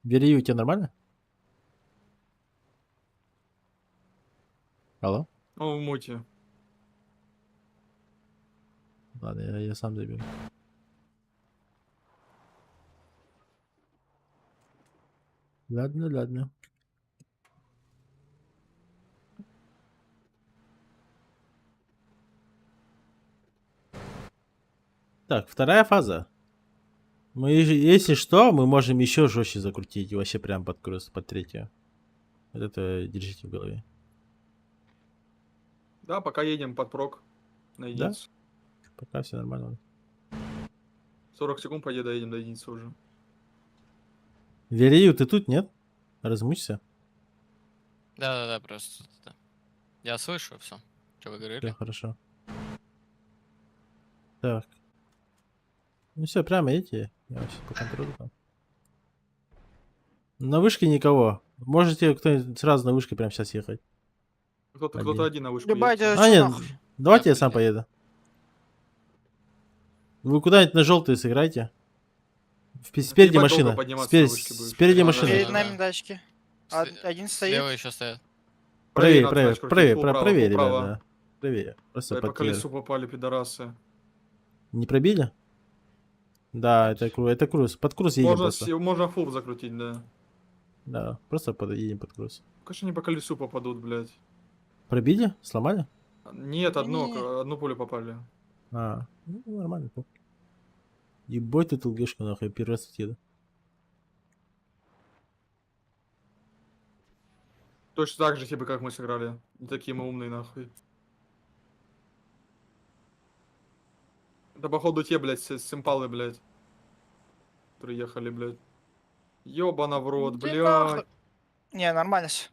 Бери, у тебя нормально? Алло? Ну, в муте. Ладно, я сам заберу. Ладно, ладно. Так, вторая фаза. Мы, если что, мы можем еще жестче закрутить. И вообще прям под круиз, под третью. Вот это держите в голове. Да, пока едем под прок. На единицу. Пока все нормально. 40 секунд, пойди, доедем до единицы уже. Верею, ты тут, нет? Размучься. Да-да-да, просто. Да. Я слышу все, что вы Все говорили. хорошо. Так. Ну все, прямо едете. Я сейчас по контролю там. На вышке никого. Можете кто-нибудь сразу на вышке прямо сейчас ехать. Кто-то один на вышку Ебать, едет. это А, чё нет, нахуй? давайте Я я сам поедем. поеду. Вы куда-нибудь на желтую сыграйте. Спереди ебать, долго машина. подниматься Спереди, на вышке будешь. спереди Да, машина. Перед да. нами дачки. Сле- Один стоит. Слева еще стоят. Правее, надо, правее, значит, крутить, правее, full право, правее, full ребят, право. да. Правее. Просто Да, по под тир. колесу попали, пидорасы. Не пробили? Да, это круиз. Под круиз едем просто. Можно фул закрутить, да. Да, просто едем под круиз. Конечно, они по колесу попадут, блядь. Пробили? Сломали? Нет, Не-не-не. одну пулю попали. А, ну, нормально. Ебать ты ЛГшку, нахуй, первый раз еду. Точно так же, типа, как мы сыграли. Не такие мы умные, нахуй. Это, походу, те, блядь, с импалы, блядь. Которые ехали, блядь. Ёбана в рот, Да блядь. нахуй. Не, нормально все.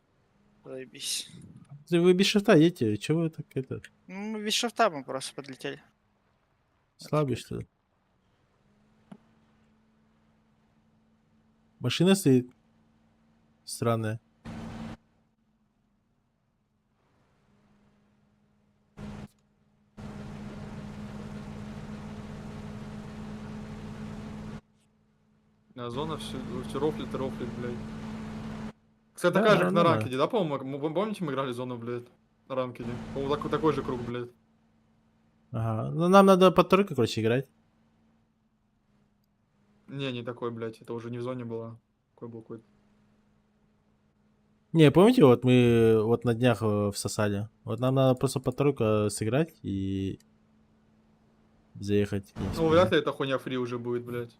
Заебись. Вы без шифта едете, чего вы так это? Ну, без шифта мы просто подлетели. Слабый, что ли? Машина стоит. Странная. А зона все рофлит и рофлит, блядь. Кстати, Да, такая же, как на нормально. ранкеде, да, по-моему? Вы помните, мы играли зону, блядь, на ранкеде? По-моему, такой же круг, блядь. Ага. Ну, нам надо под тройку, короче, играть. Не такой, блядь, это уже не в зоне было. Какой был какой-то. Не, помните, вот мы вот на днях всосали? Вот нам надо просто под тройку сыграть и заехать. где-нибудь Ну, вряд впереди. ли эта хуйня фри уже будет, блядь.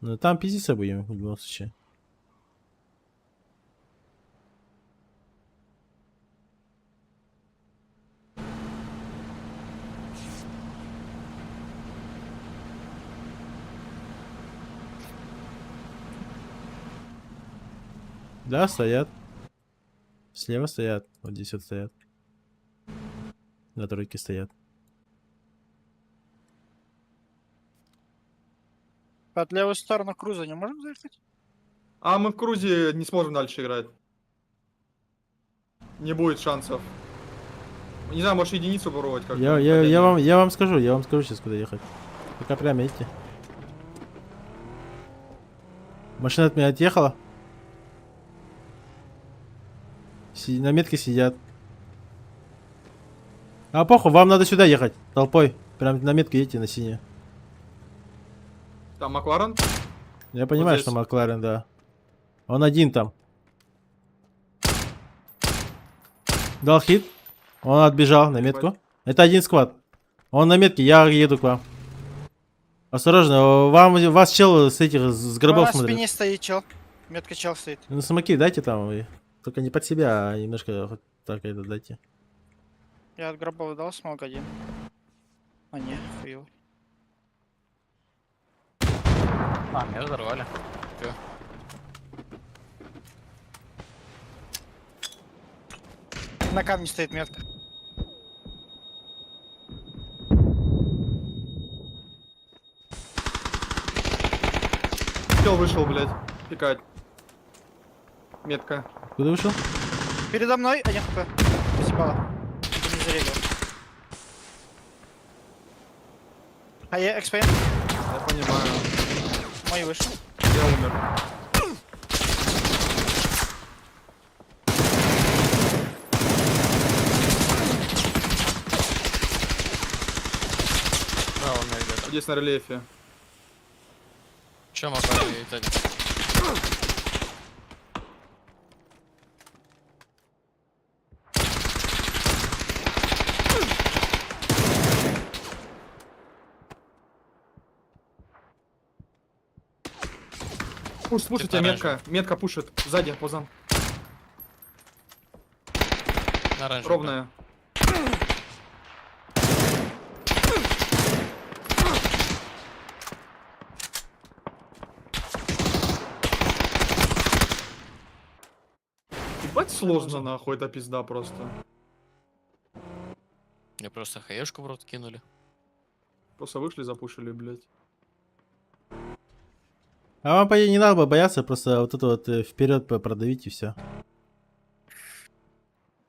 Ну, там пиздиться будем в любом случае. Да, стоят. Слева стоят. Вот здесь вот стоят. На тройке стоят. Под левую сторону круза не можем заехать? А мы в крузе не сможем дальше играть. Не будет шансов. Не знаю, может единицу попробовать как-то. Я, я, хотя я, не- вам, я вам скажу сейчас, куда ехать. Пока прямо едьте. Машина от меня отъехала. На метке сидят. А похуй, вам надо сюда ехать. Толпой. Прям на метке едьте на синюю. Там Макларен? Я понимаю, здесь. что Макларен, да. Он один там. Дал хит. Он отбежал на метку. Это один сквад. Он на метке, я еду к вам. Осторожно, вас чел с этих, с У гробов нас в смотрит. спине стоит чел. Метка чел стоит. Ну, смоки дайте там, вы. Только не под себя, а немножко вот так это дайте. Я от гробов дал смог один. А не, хуёвый. А, меня взорвали. Чё? На камне стоит метка. Чел вышел, блядь. Пикать. Метка. Куда вышел? Передо мной 1 хп. Спасибо. Не зарегал. А я экспейн. Я понимаю. Мой вышел. Я умер. Да, он меня где-то. Здесь на рельефе. Чё могу и так? Пушит, у тебя метка. Метка пушит. Сзади, позан. На оранжевый. Ровная. Ебать сложно, нахуй, это пизда просто. Мне просто хаешку в рот кинули. Просто вышли, запушили, блядь. А вам, по идее, не надо было бояться, просто вот это вот вперед продавить и все.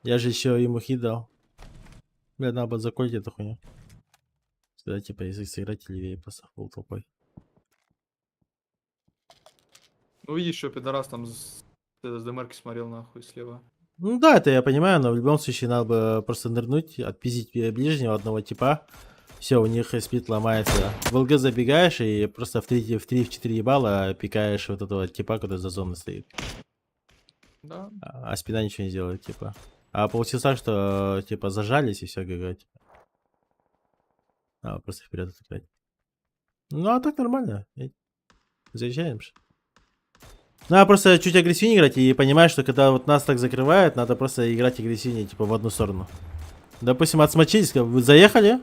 Я же еще ему хит дал. Бля, надо было заколить эту хуйню. Сюда, типа, если сыграть левее, просто фул толпой. Ну видишь, что пидорас там с демарки смотрел, нахуй, слева. Ну да, это я понимаю, но в любом случае надо бы просто нырнуть, отпиздить ближнего одного типа. Все, у них сплит ломается. В ЛГ забегаешь и просто в 3-4 ебала пикаешь вот этого типа, который за зоной стоит. Да. А спина ничего не делает, типа. А получилось так, что типа зажались и все, ГГ. А, просто вперед отыграть. Ну а так нормально. Заезжаем же. Надо просто чуть агрессивнее играть и понимать, что когда вот нас так закрывают, надо просто играть агрессивнее, типа в одну сторону. Допустим, отсмочились, вы заехали,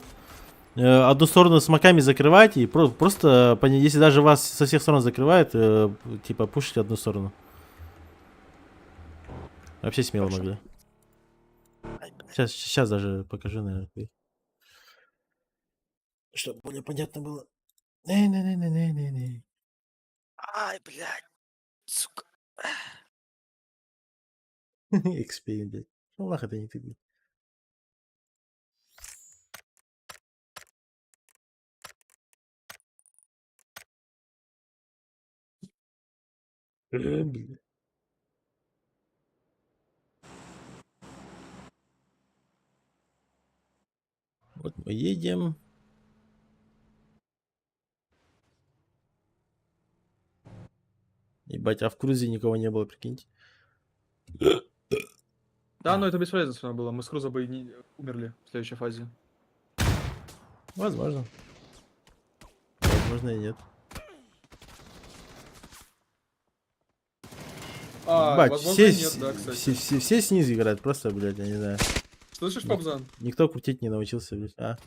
одну сторону смоками закрывать и просто, если даже вас со всех сторон закрывают, типа пушить одну сторону. Вообще смело Хорошо. могли. Ай, блядь. Сейчас даже покажу, наверное. Чтобы более понятно было. Не-не-не-не-не-не. Ай, блядь. Сука. XP, блядь. Ну нахуй это не ты, блядь. Блядь. Вот мы едем. Ебать, а в крузе никого не было, прикиньте. Да, но это бесполезно всё равно было. Мы с Круза бы и не умерли в следующей фазе. Возможно. Возможно и нет. Ебать, Возможно, все, и нет, да, кстати. все снизу играют, просто, блядь, я не знаю. Слышишь, Пабзан? Никто крутить не научился, блядь. А.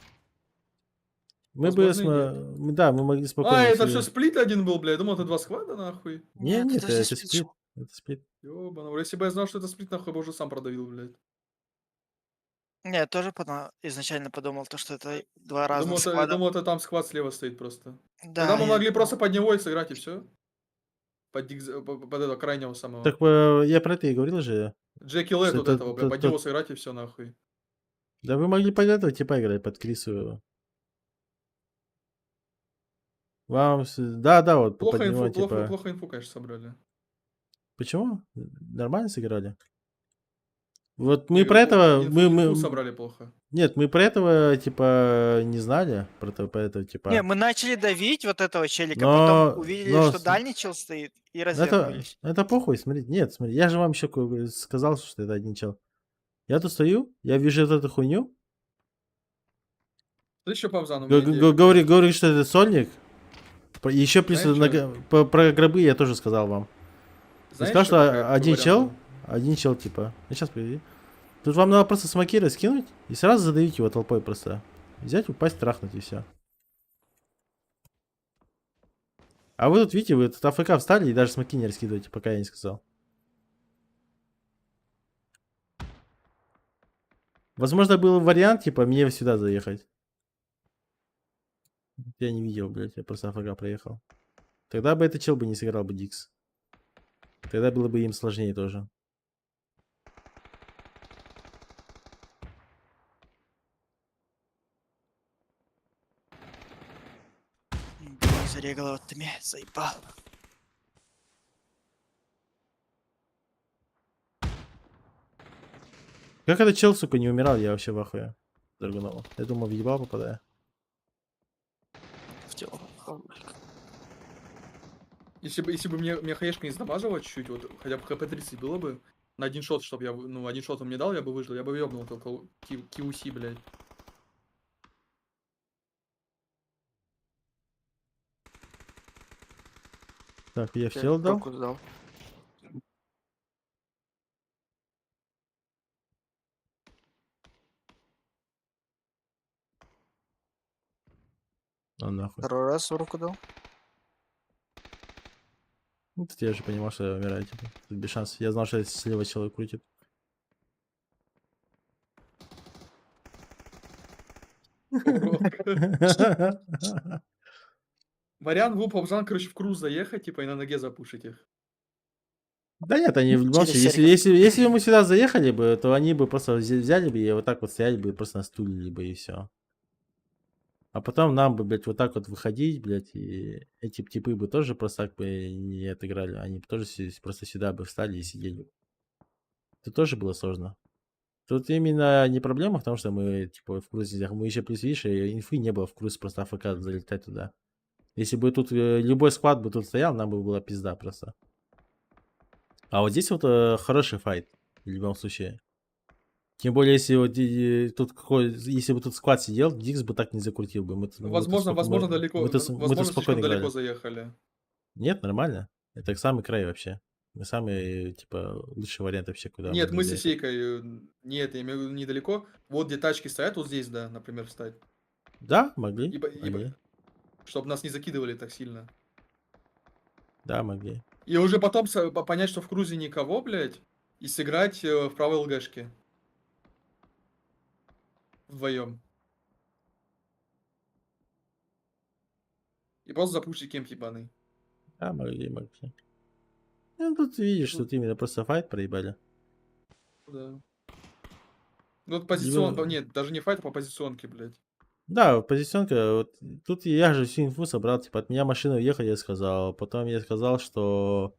Мы Возможно, и да, мы могли спокойно... это себе- все сплит один был, бля. Я думал, это два склада, нахуй. Не, нет, это же это сплит сплит. Это сплит. Ёбана, если бы я знал, что это сплит, нахуй, я бы уже сам продавил, блядь. Не, я тоже изначально подумал, то, что это два Я разных думал, это, я склада. думал, это там склад слева стоит просто. Да, Тогда мы я могли думал. просто под него и сыграть, и все. Под этого крайнего самого. Так я про это и говорил же. Джеки Лэд что вот этого, бля, под то- него сыграть, и все, нахуй. Да вы могли под этого типа играть, под Крису. Да, да, вот под Плохо него инфу, типа... плохо инфу, конечно, собрали. Почему? Нормально сыграли. Вот мы И про этого... инфу собрали плохо. Нет, мы про этого, типа, не знали. Про этого, типа... Не, мы начали давить вот этого челика, Но- потом увидели, но что с- дальний чел стоит, и Это, развернулись. это похуй, смотри. Нет, смотри, я же вам еще сказал, что это один чел. Я тут стою, я вижу вот эту хуйню. Ты еще Павзан, у меня идея Говорит, что это сольник. Еще плюс Знаешь, про гробы я тоже сказал вам. Я Знаешь, сказал, что какой что один вариант был? один чел, типа. Сейчас приведи. Тут вам надо просто смоки раскинуть и сразу задавить его толпой просто. Взять, упасть, трахнуть и все. А вы тут, видите, вы тут АФК встали и даже смоки не раскидываете, пока я не сказал. Возможно, был вариант, типа, мне сюда заехать. Я не видел, блядь, я просто АФК проехал. Тогда бы этот чел бы не сыграл бы Дикс. Тогда было бы им сложнее тоже. Блин, зарегал вот ты меня, заебал. Как этот чел, сука, не умирал, я вообще в ахуе. Драгунова. Я думал, в ебал попадаю. В тело. Если бы мне хаешка не сдамажила чуть-чуть, вот хотя бы хп 30 было бы, на один шот, чтобы я, ну, один шот он мне дал, я бы выжил, я бы ёбнул только QC, блядь. Так, я в тело дал. Руку сдал. А нахуй. Второй раз в руку дал. Ну, тут я же понимал, что я умираю, типа. Тут без шансов. Я знал, что слева человек крутит. Вариант был Павзан, короче, в круз заехать, типа, и на ноге запушить их. Да нет, они в любом Через случае, если, сервис. если мы сюда заехали бы, то они бы просто взяли бы и вот так вот стояли бы, просто настулили бы и все. А потом нам бы, блядь, вот так вот выходить, блядь, и эти типы бы тоже просто так бы не отыграли. Они бы тоже просто сюда бы встали и сидели. Это тоже было сложно. Тут именно не проблема в том, что мы, типа, в крузе, мы еще плюс, видишь, инфы не было в круз, просто АФК залетать туда. Если бы тут любой склад бы тут стоял, нам бы была пизда просто. А вот здесь вот хороший файт, в любом случае. Тем более, если вот тут если бы тут склад сидел, Дикс бы так не закрутил бы. Возможно, далеко, мы возможно, спокойно слишком далеко играли. заехали. Нет, нормально. Это самый край вообще. Мы самый, типа, лучший вариант вообще, куда Нет, могли мы с заехать. Исейкой, нет, я имею в виду недалеко. Вот где тачки стоят, вот здесь, да, например, встать. Да, могли. Ибо, чтобы нас не закидывали так сильно. Да, могли. И уже потом понять, что в крузе никого, блядь, и сыграть в правой ЛГшке. Вдвоем. И просто запушить кемп ебаный. Да, могли. Ну, тут видишь, тут именно просто файт проебали. Да. Ну, вот позицион... Либо- Нет, даже не файт, а по позиционке, блядь. Да, позиционка, вот тут я же всю инфу собрал, типа, от меня машина уехала, я сказал. Потом я сказал, что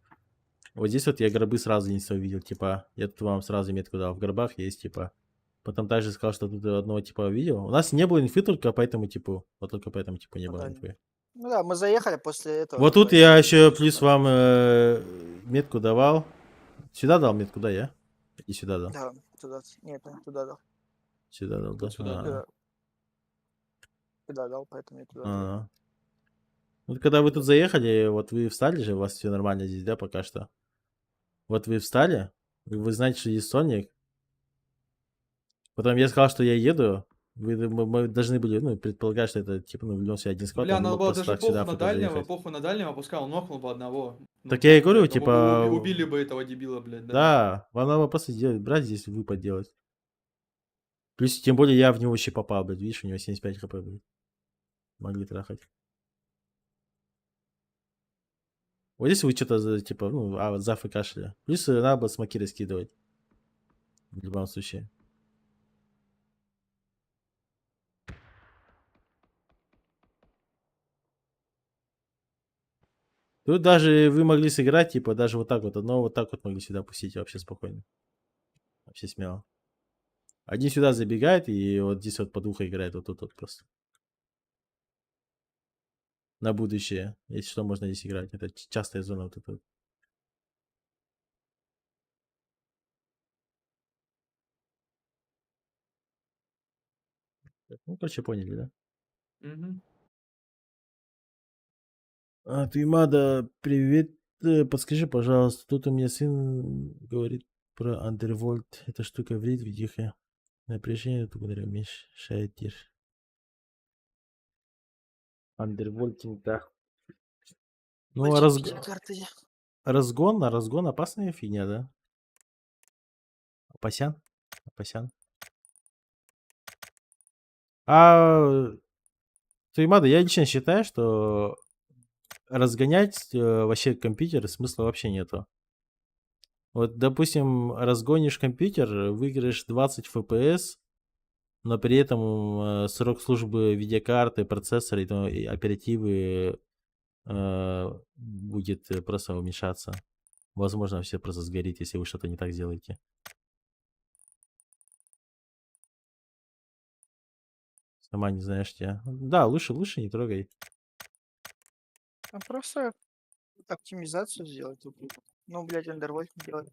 вот здесь вот я гробы сразу не увидел, типа, я тут вам сразу метку дал. В гробах есть, типа, Потом также сказал, что тут одного типа видел. У нас не было инфы только по этому типу. Вот только по этому типу не Ну было да. инфы. Ну да, мы заехали после этого. Вот тут типа, я и еще всё плюс так. вам метку давал. Сюда дал метку, да, я? И сюда дал. Да, туда. Нет, туда дал. Сюда дал, да? Вот сюда, Туда, туда дал, поэтому я туда дал. А. Вот когда вы тут заехали, вот вы встали же, у вас все нормально здесь, да, пока что? Вот вы встали, и вы знаете, что есть Соник. Потом я сказал, что я еду. Мы должны были, ну, предполагать, что это, типа, ну, в любом случае один склад. Бля, он не надо мог было просто даже так сюда похуй на АФК дальнего, заехать. похуй на дальнего, пускай он нокнул бы одного. Ну, Так я и говорю, блядь, типа... убили бы этого дебила, блядь, да. Да, вам надо просто сделать, брать здесь выпад делать. Плюс, тем более, я в него еще попал, блядь, видишь, у него 75 хп, блядь. Могли трахать. Вот здесь вы что-то, типа, ну, за АФК-шли. Плюс надо было смоки раскидывать. В любом случае. Тут даже вы могли сыграть, типа, даже вот так вот, одного вот так вот могли сюда пустить вообще спокойно. Вообще смело. Один сюда забегает, и вот здесь вот под ухо играет, вот тут вот просто. На будущее. Если что, можно здесь играть. Это частая зона вот эта вот. Ну, короче, поняли, да? Мгм. Ты, Мада, привет. Подскажи, пожалуйста, тут у меня сын говорит про Андервольт. Эта штука вредит в видихе. Напряжение благодаря мешает тир. Андервольтинг, да. Ну, а Карты. разгон опасная фигня, да? Опасян? Опасян. А, Туимада, я лично считаю, что разгонять вообще компьютер смысла вообще нету. Вот, допустим, разгонишь компьютер, выиграешь 20 FPS, но при этом срок службы видеокарты, процессора и оперативы будет просто уменьшаться. Возможно, все просто сгорит, если вы что-то не так сделаете. Сама не знаешь тебя. Да, лучше не трогай. А просто оптимизацию сделать. Ну, блядь, Underworld не делать.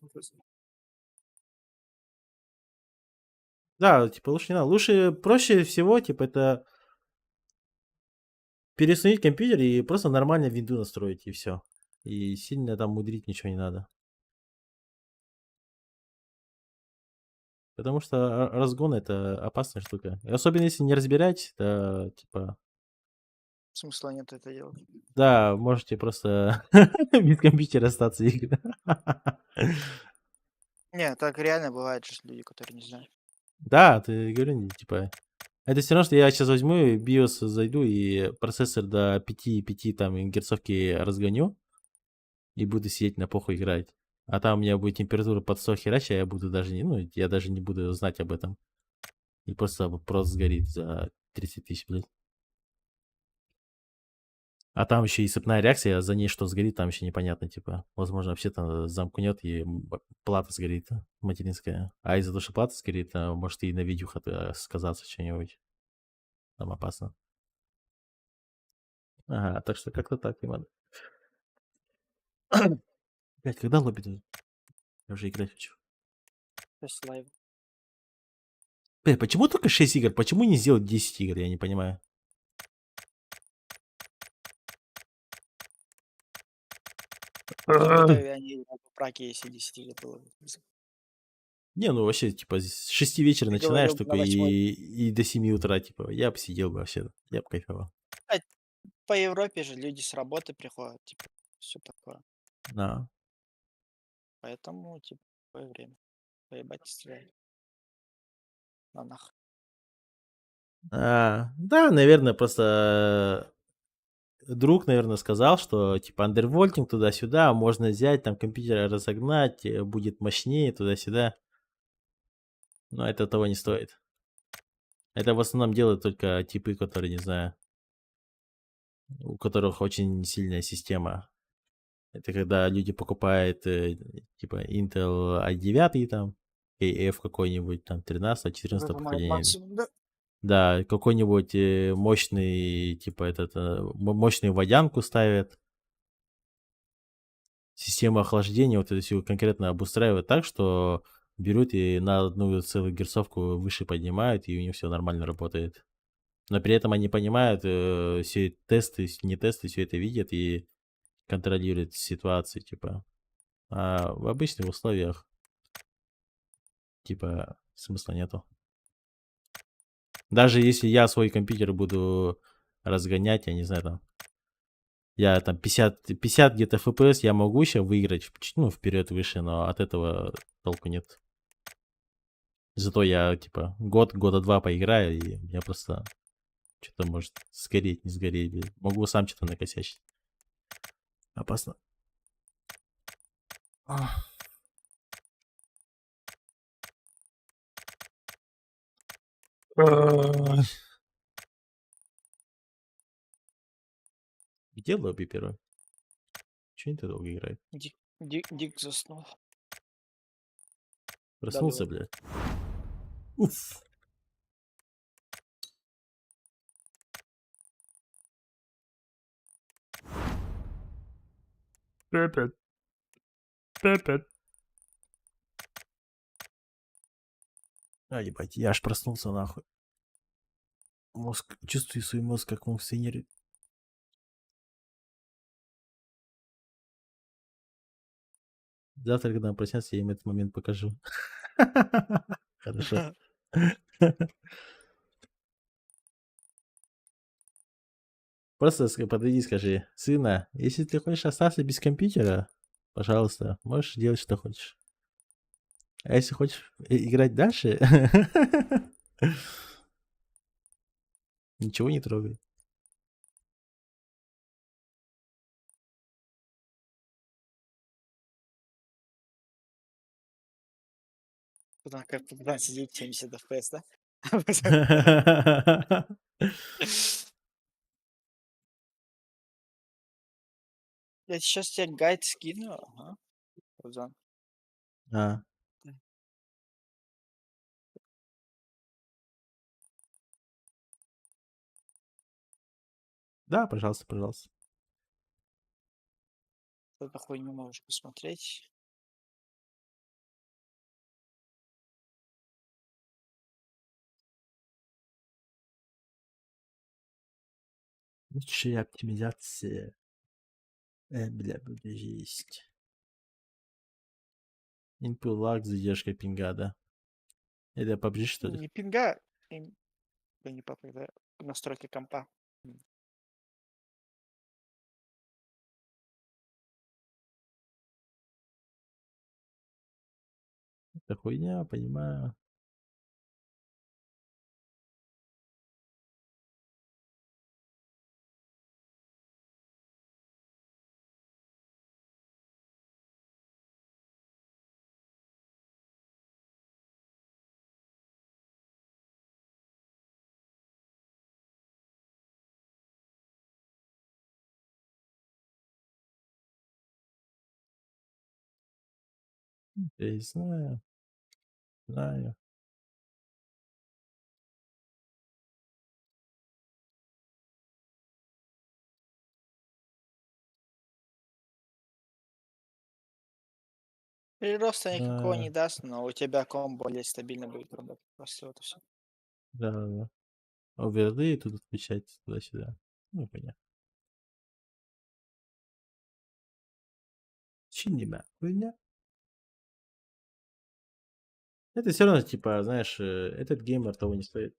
Да, типа лучше не надо. Лучше, проще всего, типа, это переустановить компьютер и просто нормально винду настроить, и все. И сильно там мудрить ничего не надо. Потому что разгон это опасная штука. И особенно если не разбираетесь, то типа, Смысла нет это делать. да, можете просто без компьютера остаться и играть. Не, так реально бывает же люди, которые не знают. Да, ты говорю, типа, это все равно, что я сейчас возьму, и BIOS зайду и процессор до 5 там герцовки разгоню и буду сидеть на похуй играть. А там у меня будет температура под 100 херача, я буду даже не, ну, я даже не буду знать об этом. И просто сгорит за 30 тысяч, блядь. А там еще и цепная реакция, а за ней что сгорит, там еще непонятно, типа. Возможно, вообще там замкнет и плата сгорит материнская. А из-за того, что плата сгорит, может и на видюха сказаться что-нибудь. Там опасно. Ага, так что как-то так, не надо. Блять, когда лобби? Я уже играть хочу. Сейчас лайв. Блять, почему только 6 игр? Почему не сделать 10 игр? Я не понимаю. Они в браке, если 10 лет было. Не, ну вообще, типа, с 6 вечера Ты начинаешь говорил, только на 8. и до 7 утра, типа. Я бы сидел бы вообще. Я бы кайфовал. По Европе же люди с работы приходят, типа, все такое. Да. Поэтому, типа, такое время. Поебать стрелять. На нах. Да, наверное, просто друг, наверное, сказал, что типа андервольтинг туда-сюда, можно взять, там компьютер разогнать, будет мощнее туда-сюда. Но это того не стоит. Это в основном делают только типы, которые, не знаю, у которых очень сильная система. Это когда люди покупают типа Intel i9 там, AF какой-нибудь, там, 13-14 Выжимает поколения. максимум, да? Да, какой-нибудь мощный, типа, мощную водянку ставят. Система охлаждения вот это все конкретно обустраивает так, что берут и на одну целую герцовку выше поднимают, и у них все нормально работает. Но при этом они понимают, все тесты, не тесты, все это видят и контролируют ситуацию, типа. А в обычных условиях, типа, смысла нету. Даже если я свой компьютер буду разгонять, я не знаю, там, я там 50 где-то FPS, я могу еще выиграть, ну, вперед выше, но от этого толку нет. Зато я, типа, года два поиграю, и я просто что-то может сгореть, не сгореть. Могу сам что-то накосячить. Опасно. Ах. Ай. Где лобби первое? Чего они так долго играют? Дик заснул. Проснулся, давай. блядь. Уф. Пепет. Пепет. А, ебать, я аж проснулся нахуй. Мозг, чувствую свой мозг, как он функционирует. Завтра, когда он проснется, я им этот момент покажу. Хорошо. Просто подойди и скажи: сына, если ты хочешь остаться без компьютера, пожалуйста, можешь делать, что хочешь. А если хочешь играть дальше, ничего не трогай. Потом как когда сидит 70 FPS, да? Я сейчас тебе гайд скину. Ага. Пузан. А, да, пожалуйста, пожалуйста. Эту хуйню можешь посмотреть. Лучшая оптимизация. Бля, будет есть. Input lag, задержка пинга, да. Это PUBG, что ли? Не пинга, не папа, это настройки компа. Это хуйня, понимаю. Я и знаю, знаю. Прироста никакого не Знаю. даст, но у тебя комп более стабильно будет работать. Просто вот и все. Да, да, да. Оверлей тут отключать туда-сюда. Ну, понятно. Чинима. Хуйня. Это все равно, типа, знаешь, этот геймер того не стоит.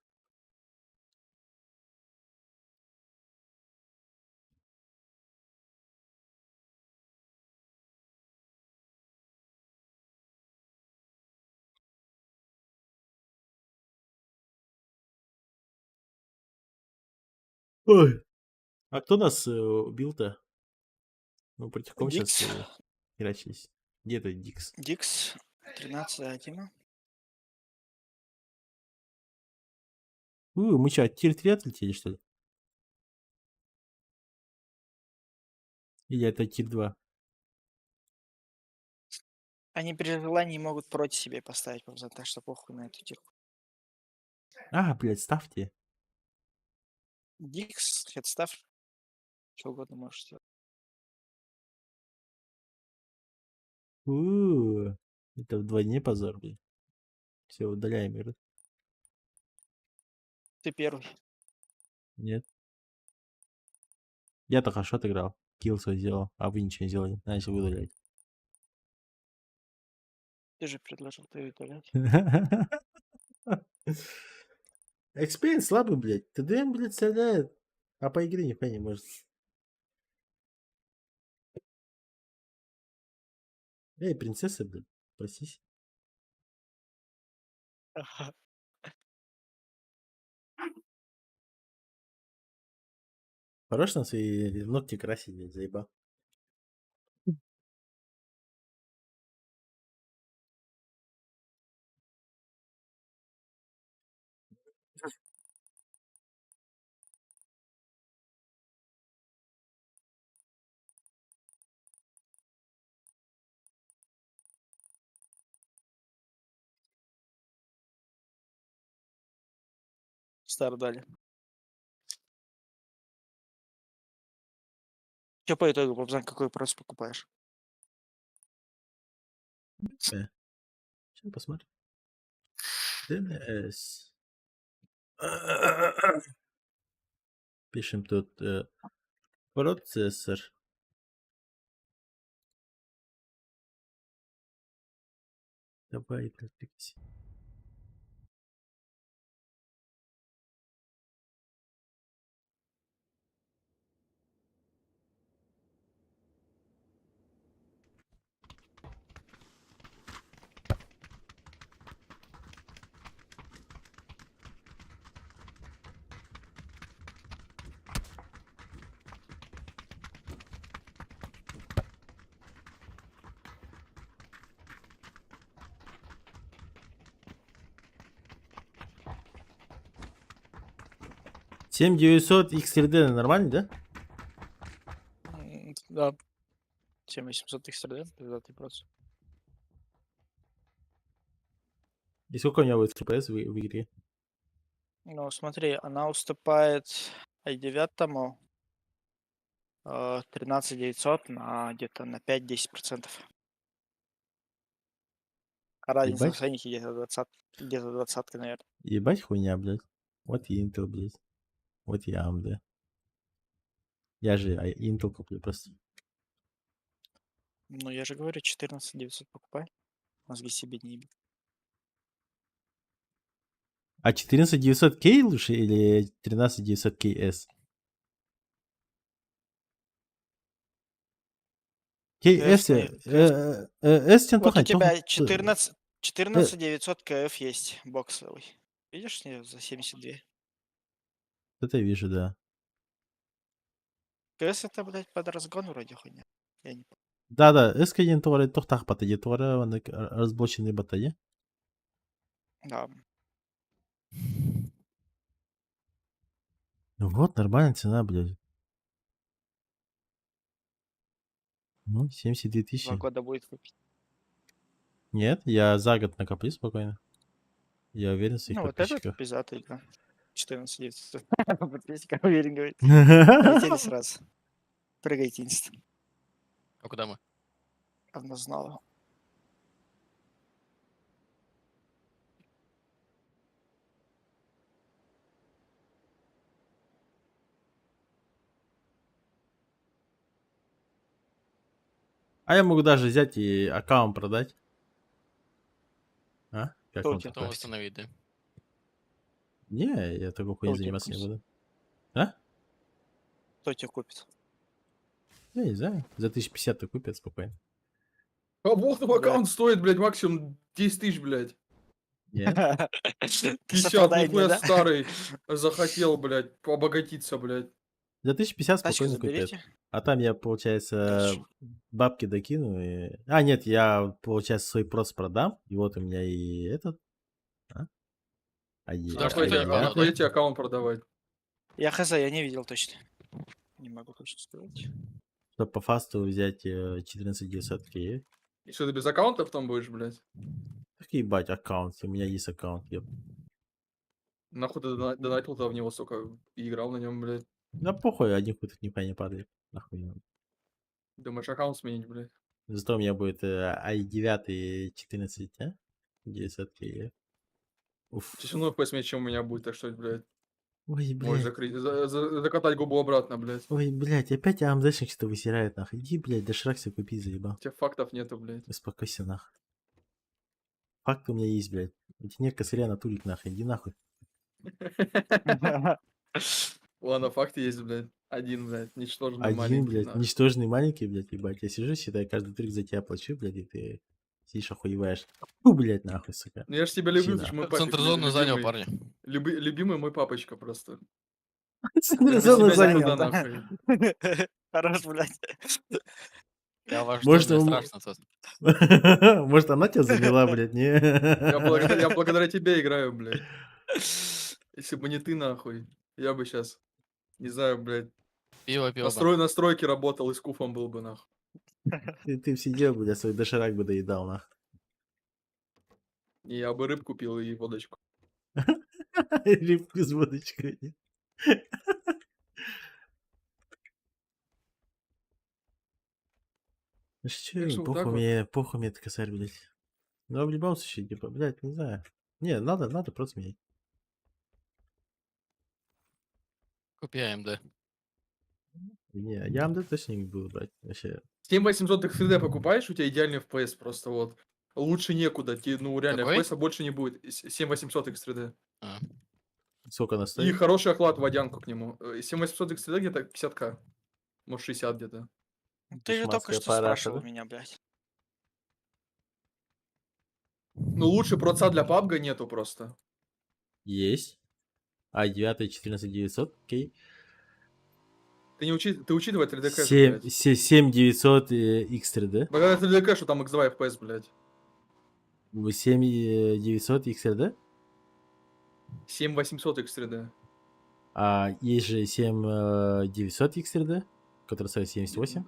Ой. А кто нас убил-то? Мы против кого сейчас Дикс. херачились? Где это Дикс? Дикс. 13, да, Дима. Мы что, от тир 3 отлетели, что ли? Или это тир 2? Они при желании могут против себе поставить, просто так что похуй на эту тирку. А, блядь, ставьте. Дикс, хедстав, что угодно можешь сделать. У-у-у. Это вдвойне позор, блядь. Все, удаляем игру. Ты первый. Нет. Я только что отыграл. Килл свой сделал, а вы ничего не сделали. Начал удалять. Ты же предложил, ты удалять. Экспириенс слабый, блядь. ТДМ, блядь, стреляет. А по игре нихуя не может. Эй, принцесса, блядь, простись. Ага. Хорош на свои ногти красить, блядь, заебал. Стар дали. Че по итогу, Бобзан, какой просто покупаешь? Сейчас посмотрим. ДНС. Пишем тут процессор. Давай, подпись. Семь 900 X3D нормально, да? Да. 7800 XRD, пиздатый просто. И сколько у меня будет FPS в игре? Ну, смотри, она уступает i9 13900 на где-то на 5-10%. А разница в Ебать, ценнике где-то 20, наверное. ебать хуйня, блядь. Вот и Intel, блядь. Вот и AMD. Я же Intel куплю просто. Ну, я же говорю, 14900 покупай. Мозги себе не ебет. А 14900K лучше или 13900KS? KS, S Вот у тентухан, тебя 14900 КФ есть, боксовый. Видишь, за 72? это я вижу, да. КС это, блядь, под разгон вроде хуйня. Я не помню. Да, S-ка тугары тохтах батаде, тугары разбоченный батаде. Да. Ну вот, нормальная цена, блядь. Ну, 72 2 тысячи. года будет купить. Нет, я за год накоплю спокойно. Я уверен в своих Ну, вот этот подписчиках. пиздатый игра. 14900. Подписчик уверен, говорит. Полетели сразу. Прыгайте инст. А куда мы? Она знала. А я могу даже взять и аккаунт продать. А? Как Кто у вам тебя Потом такое? восстановить, да? Не, я такой хуйней Кто у тебя заниматься не купит? буду. А? Кто тебя купит? Я не знаю. За 1050 купят спокойно. А Волхов Да. аккаунт стоит, блядь, максимум 10 тысяч, блядь. Нет? 50, Совпадение, нихуя да? старый. Захотел, блядь, обогатиться, блядь. За 1050 Тачку спокойно купят. заберите. А там я, получается, Хорошо. бабки докину. А, нет, я, получается, свой прос продам. И вот у меня и этот. А? Да, что у тебя аккаунт, Нахуя да? тебе аккаунт продавать? Я хз, я не видел точно. Не могу точно сказать. Чтобы по фасту взять 14900 K. И что, ты без аккаунта потом будешь, блядь? Так ебать, аккаунт. У меня есть аккаунт, еб. Нахуй ты донатил-то в него, сука, и играл на нем, блядь. Да похуй, один хуй тут не падает. Нахуй не надо. Думаешь, аккаунт сменить, блядь? Зато у меня будет i9 14, а? 900 K. Уф. Чуть много FPS меньше, чем у меня будет, так что, блядь, Ой, можешь блядь. закрыть, закатать губу обратно, блядь. Ой, блядь, опять АМДшник что-то высирает, нахуй. Иди, блядь, доширак себе купи, заебал. У тебя фактов нету, блядь. Успокойся, нахуй. Факт у меня есть, блядь. У тебя нет косаря на турик, нахуй. Иди нахуй. Ладно, факты есть, блядь. Один, блядь, ничтожно Один, маленький, блядь, нахуй. ничтожный маленький, блядь, ебать. Я сижу, считай, каждый турик за тебя плачу, блядь, и ты сидишь охуеваешь. Фу, блядь, нахуй, сука. Ну я ж тебя люблю, ты Чина. ж мой папик, Центр зоны занял, любимый. парни. Любимый мой папочка просто. Центр зоны зоны занял, занял. да, нахуй. Хорош, блядь. Я ваш Может, дом, мне он- страшно тут. Может, она тебя заняла, блядь, не? Я благодаря тебе играю, блядь. Если бы не ты, нахуй, я бы сейчас, не знаю, блядь, Пиво пил бы. на стройке работал и с куфом был бы, нахуй. Ты сидел, блядь, свой доширак бы доедал, нахуй. И я бы рыбку пил и водочку. Рыбку с водочкой. Ну Так что, что вот так вот. похуй мне этот косарь, блядь. Ну, в любом случае, типа, блядь, не знаю. Не, надо просто менять. Купи АМД. Не, я АМД точно не буду брать. Вообще. 7800 XD покупаешь, у тебя идеальный FPS просто вот. Лучше некуда, ну реально, Какой? FPS больше не будет. 7800 XD. А, Сколько она И стоит? хороший охлад водянку к нему. 7800 XD где-то 50к. Может 60 где-то. Ты же только Дешманская что параша, спрашивал да? меня, блядь. Ну лучше проца для PUBG нету просто. Есть. i9 14900, окей. Ты учитывай 3D кэш, блядь. 7900 X3D. Благодаря 3D кэшу там X2 FPS, блядь. 7900 X3D. 7800 X3D. А есть же 7900 X3D, который стоит 78.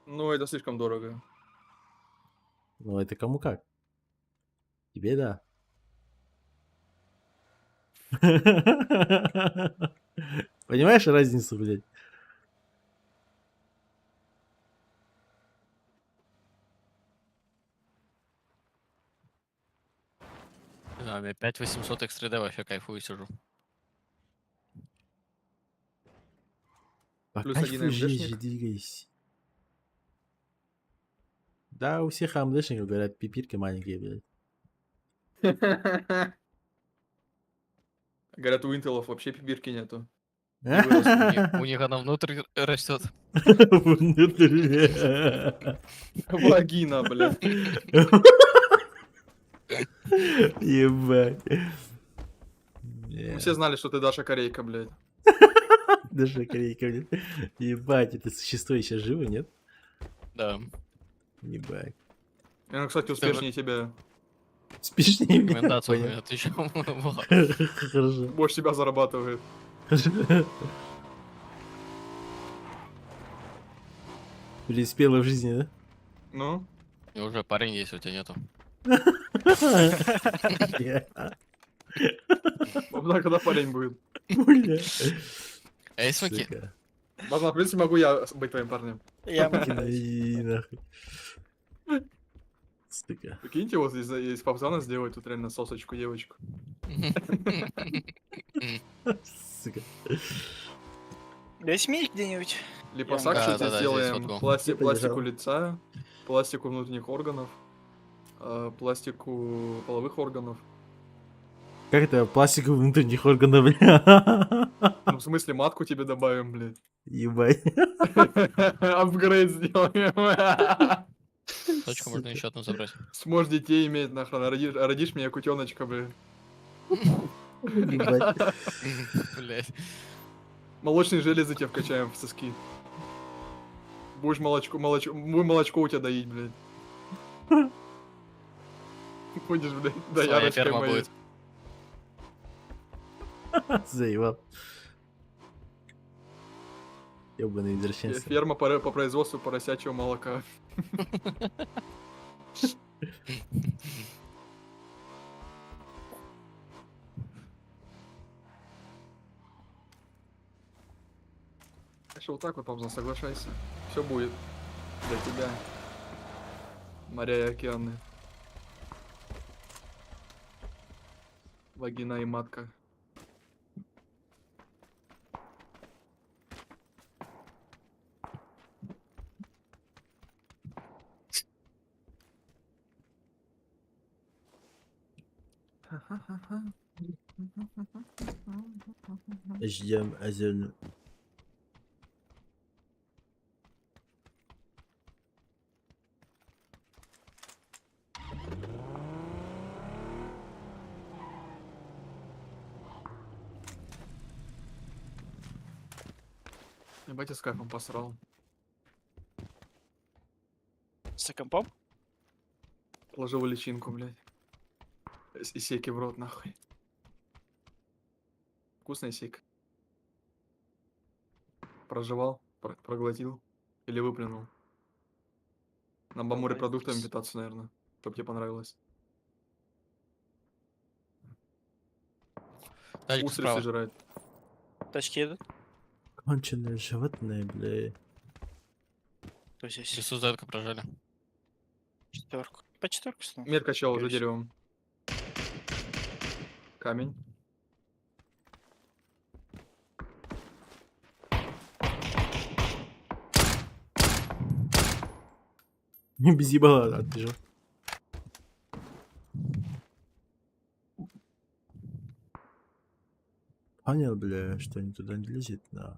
Ну это слишком дорого. Ну, это кому как. Тебе да. Понимаешь разницу, блядь? не знаю, у меня 5800 X3D вообще кайфую сижу. Плюс Покайфуй один жизнь, AMD-шник. двигайся. Да, у всех АМДшников, говорят, пипирки маленькие, блядь. Говорят, у интелов вообще пибирки нету. У них она внутрь растет. Внутри. Вагина, блядь. Ебать. Мы все знали, что ты Даша Корейка, блядь. Даже корейка, блядь. Ебать, это существо еще живо, нет? Да. Ебать. И оно, кстати, успешнее тебя. Спешнее меня. Рекомендацию Понял. мне отвечал. Вот. Хорошо. Больше себя зарабатывает. Преуспела в жизни, да? Ну? И уже парень есть, у тебя нету. Бля, когда парень будет. Бля. Эй, смоки. Сука. Ладно, в принципе, могу я быть твоим парнем. Я могу. И нахуй. Сука. Прикиньте, вот из папзана сделать тут реально сосочку девочку. Сука. Есть меч где-нибудь? Липосакцию Да, тебе да, сделаем, здесь вот Где-то пластику лежал. лица, пластику внутренних органов, пластику половых органов. Как это пластиковых внутренних органов, бля? Ну, в смысле, матку тебе добавим, блядь. Ебать. Апгрейд сделаем. Точку можно еще одну забрать. Сможешь детей иметь, нахрен. Родишь меня кутеночка, блядь. Ебать. Блять. Молочные железы тебе вкачаем в соски. Будешь молочко у тебя доить, блядь. Будешь, блядь, да Своя ярочкой ферма моей. будет. Заебал. Ёбаный извращенцы. Ферма по производству поросячьего молока. Что вот так вот, Павза, соглашайся. Все будет для тебя. Моря и океаны. Вагина и матка. Ждем озерную. Ебать, я с кайфом посрал. С компом? Положил личинку, блядь. И сейки в рот, нахуй. Вкусный сейк. Прожевал, проглотил или выплюнул. Нам бы морепродуктами питаться, наверное, чтобы тебе понравилось. Тазик Устрицы справа. жрать. Тачки едут. Конченые животные, бля. Кто здесь? Лесу зетка прожали. Четверку. По четверку снова. Метка чел за Говоришь. деревом. Камень. Без ебала отбежал. Понял, бля, что они туда не лезет, на.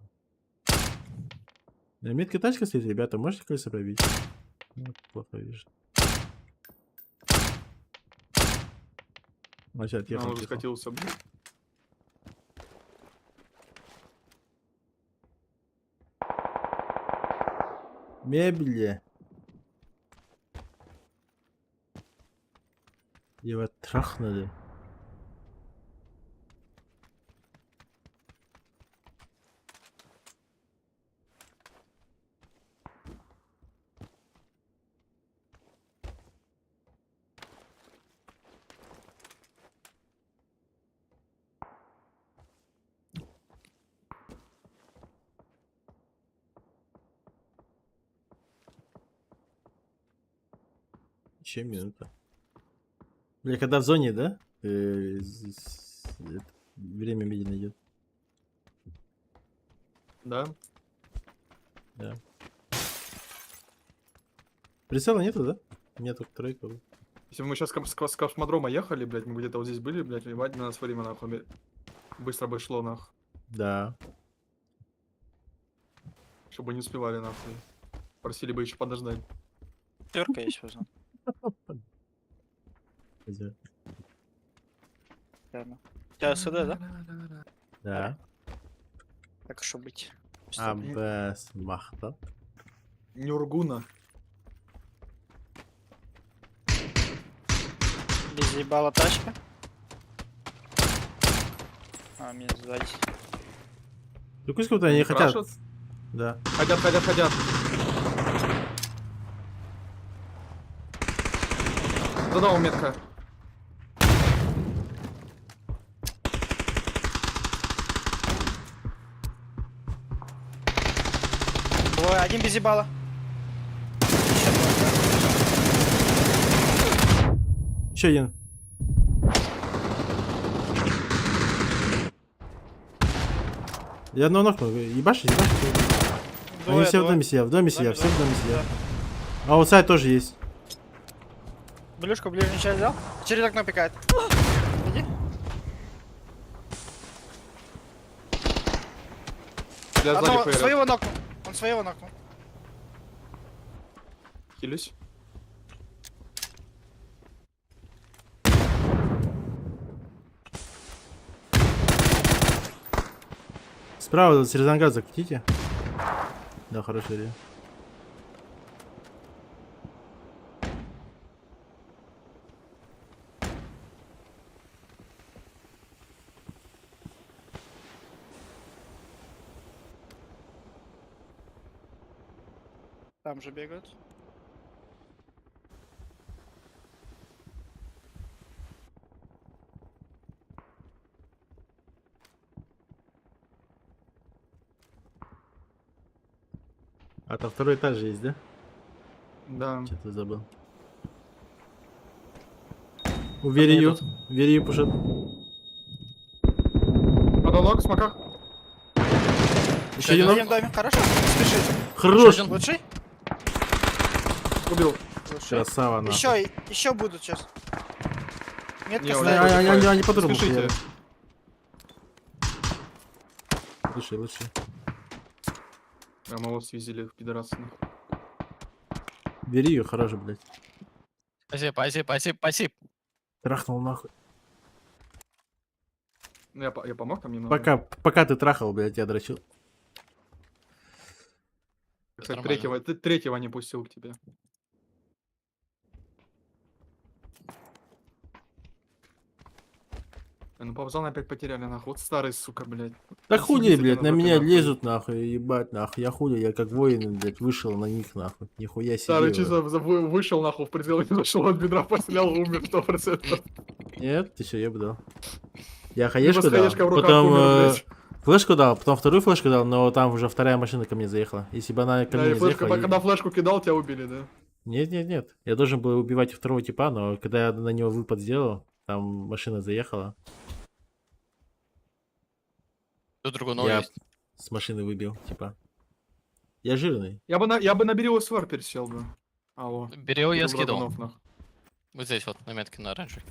На метке тачка стоит, ребята, можете колеса пробить? Вот, плохо вижу. Значит, Я отъехал, уже отъехал. скатился, блядь. Мебель. Его трахнули. Еще минута. Бля, когда в зоне, да? Время медленно идет. Да? Да. Прицела нету, да? Нету тройка. Если бы мы сейчас с космодрома ехали, блядь, мы где-то вот здесь были, блядь, ебать, на нас время, нахуй. Быстро бы шло, нахуй. Да. Чтобы не успевали, нахуй. Просили бы еще подождать. Четверка есть возможно. Пойдёт. Реально. У тебя СД, да? Да. Так что быть. Абс махта. Нюргуна. Без ебала тачка. А, минус 20. Ну пусть куда они хотят. Крашат? Да. Хотят. Задал метка. Двое, один без ебала. Еще один. Я одного нокнул. Ебашь. Они все в доме сидят, все в доме сидят. А аутсайд тоже есть. Блюшку ближнюю часть взял? Через окно пикает. Иди. Я сзади Одного, хуярят. своего нокнул. Он своего нокнул. Хилюсь. Справа Серзангар закрутите. Да, хорошая идея. Там же бегают. А там второй этаж же есть, да? Да. Что-то забыл. У Верию. Верию пушит. Потолок, смока. Еще один. Один в доме, хорошо. Спеши. Хорош. один. Лучший? Убил. Лучший. Красава, нахуй. Еще будут сейчас. Метка Не, ставит. Они по-другому Спешите. хуярят. Лучше. А мы его связили, пидорасы. Верию хорош, блядь. Спасибо. Трахнул нахуй. Ну, я помог там немного. Пока ты трахал, блядь, я дрочил. Кстати, Нормально. третьего не пустил к тебе. Ну, Павзана опять потеряли, нахуй. Вот старый, сука, блядь. Да Он хули, сидит блядь, себе на жопе, меня нахуй. лезут, нахуй, ебать, нахуй. Я хули, я как воин, блядь, вышел на них, нахуй. Нихуя Старый себе. чисто вышел, нахуй, в предел не зашел от бедра, пострелял, умер 100%. Нет, ты что, еб Я Либо хаешку с дал, хаешкой в руках потом умер, блядь. флешку дал, потом вторую флешку дал, но там уже вторая машина ко мне заехала. Если бы она ко Да, мне и не флешка, заехала... когда флешку кидал, тебя убили, да? Нет. Я должен был убивать второго типа, но когда я на него выпад сделал, там машина заехала, Тут другого я есть. с машины выбил, типа. Я жирный. Я бы на Берилу свар пересел бы. Алло. Берил я Берил скидывал. драгунов, нахуй. Вот здесь вот, на метке на оранжевой.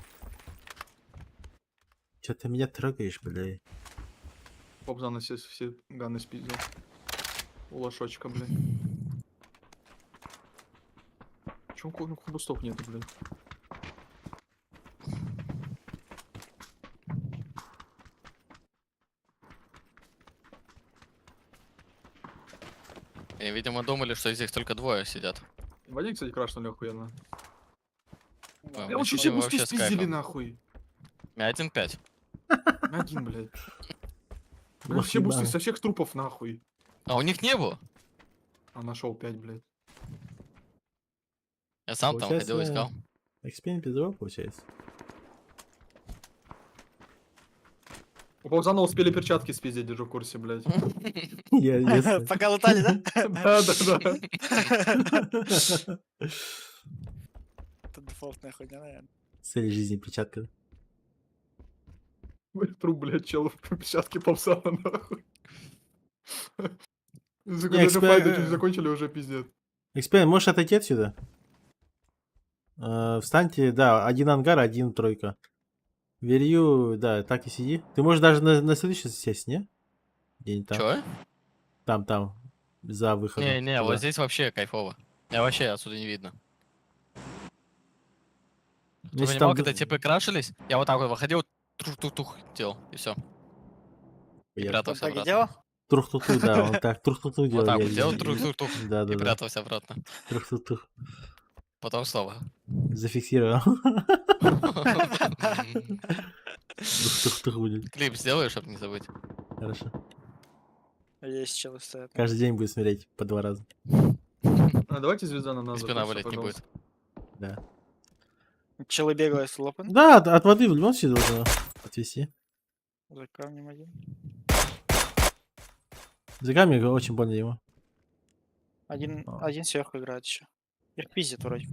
Че ты меня трогаешь, блядь? Павзана все ганы спиздил. У лошочка, блядь. Чё ну, бустов нету, блядь? И, видимо, думали, что здесь только двое сидят. Вадик, кстати, крашнули охуенно. А, Я мы очень все сидим бусты вообще с спиздили, кайфом. нахуй. 1-5. Один, блядь. Лох Все бусты ебаный. со всех трупов, нахуй. А у них не было. А нашел 5, блядь. Я сам там ходил, Получается, искал. XP без дрова, получается. У Павзана успели перчатки спиздить, держу в курсе, блядь. Я Пока лутали, да? Да. Это дефолтная хуйня, наверное. Цель жизни перчатка. Труп, блядь, чел в перчатке Павзана, нахуй. Не, Даже файды чуть закончили, уже пиздец. XP, можешь отойти отсюда? Встаньте, да, один ангар, один тройка. Верью, да, так и сиди. Ты можешь даже на следующий сесть, не? Где-нибудь там. Чё? Там, за выходом. Не, туда. вот здесь вообще кайфово. Я вообще отсюда не видно. Ты Если понимал, там когда типы крашились, я вот так вот выходил, тух-тух-тух делал, и все. И Я- Он прятался так и обратно. делал? Трух-ту-ту, да, он так, трух-ту-ту Вот делал. так я вот делал, видел. тух-тух-тух, Да, и да, да. прятался обратно. Трух-ту-ту. Потом снова. Зафиксировал. Тух-тух-тух будет. Клип сделаю, чтобы не забыть. Хорошо. Есть челы стоят. Каждый день будет смотреть по 2 раза. А, давайте звезда на нас. И спина закончится, болеть не будет. пожалуйста. Да. Челы бегают с лопен. Да, от воды в любом случае должно отвести. За камнем один. За камень очень больно ему. Один сверху играет еще. Их пиздит вроде.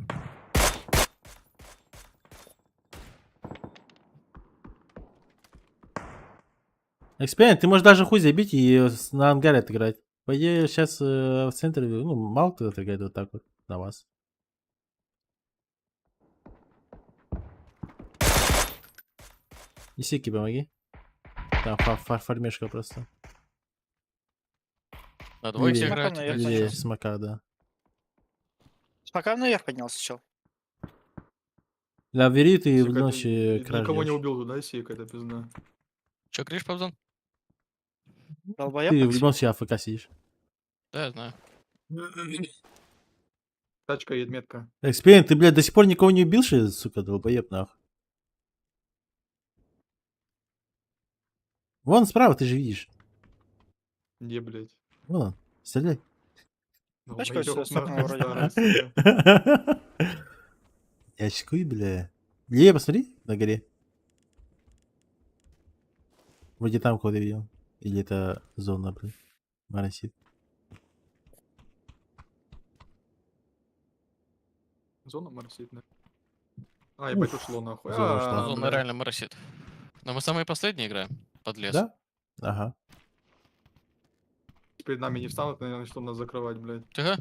Эксперимент, ты можешь даже хуй забить и на ангаре отыграть. По идее, сейчас в центре, ну, мало кто отыграет вот так вот на вас. Исеки, помоги. Там фармешка просто. На двоих Или- играют. Наверное, теперь я Или сейчас. смока, да. Пока наверх поднялся чел. Для Вери ты в Сика, любом ты случае краш никого не делаешь. убил туда, Сика, это пизда. Чё, Криш, Павзон? Долбоёб Ты в Максим. любом случае АФК сидишь. Да, я знаю. Тачка едет метка. Эксперимент, ты, блядь, до сих пор никого не убил, что ли, сука, долбоеб, нахуй. Вон справа, ты же видишь. Где, блядь? Вон он, стреляй. Тачка Долбоёб, вот сюда нахуй, стукнула вроде. старый, сука. Я очкую, бля. Левее посмотри, на горе. Вроде там кого-то видел. Или это зона, блин. Моросит. Зона моросит, да? А, ебать, ушло нахуй. зона ушла. А, Зона бля. реально моросит. Но мы самые последние играем. Под лес. Да? Ага. Перед нами не встанут, наверное, чтобы нас закрывать, блядь. Тихо.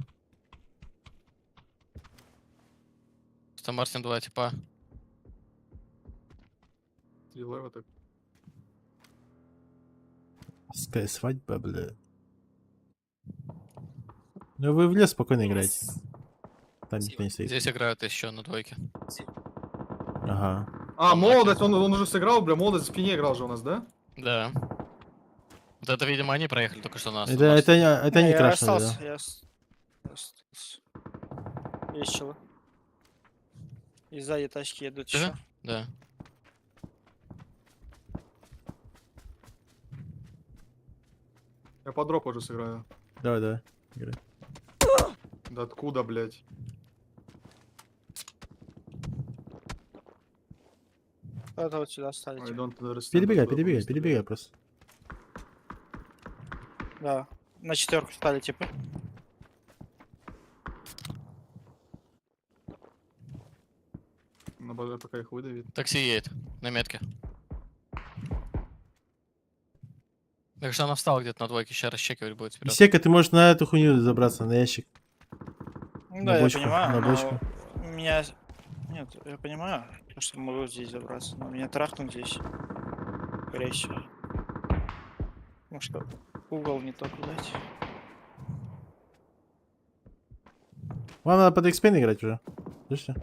Там Мартин 2 типа. Делай вот так. Ская свадьба, бля. Ну вы в лес спокойно играете. Там никто не стоит. Здесь играют еще на двойке. Ага. А, Там молодость, он уже сыграл, бля, молодость в спине играл же у нас, да? Да. Вот это, видимо, они проехали только что нас. Это не я крашено, остался, да? я остался. Есть чего. И сзади тачки едут Тихо. еще. Да. Я по дропу уже сыграю. Давай, давай. Играй. Да откуда, блядь? Это вот сюда I ставите. don't understand Перебегай, what перебегай, we're перебегай просто. Да. На 4 стали типа. На базар пока их выдавит. Такси едет. На метке. Так что она встала где-то на двойке. Сейчас расчекивать будет вперед. Сека, ты можешь на эту хуйню забраться, на ящик. Ну На да, бочку, я понимаю, на но бочку. меня... Нет, я понимаю, что могу здесь забраться, но меня трахнут здесь. Скорее всего. Может, угол не тот, блядь. Вам надо под экспен играть уже. Слышите?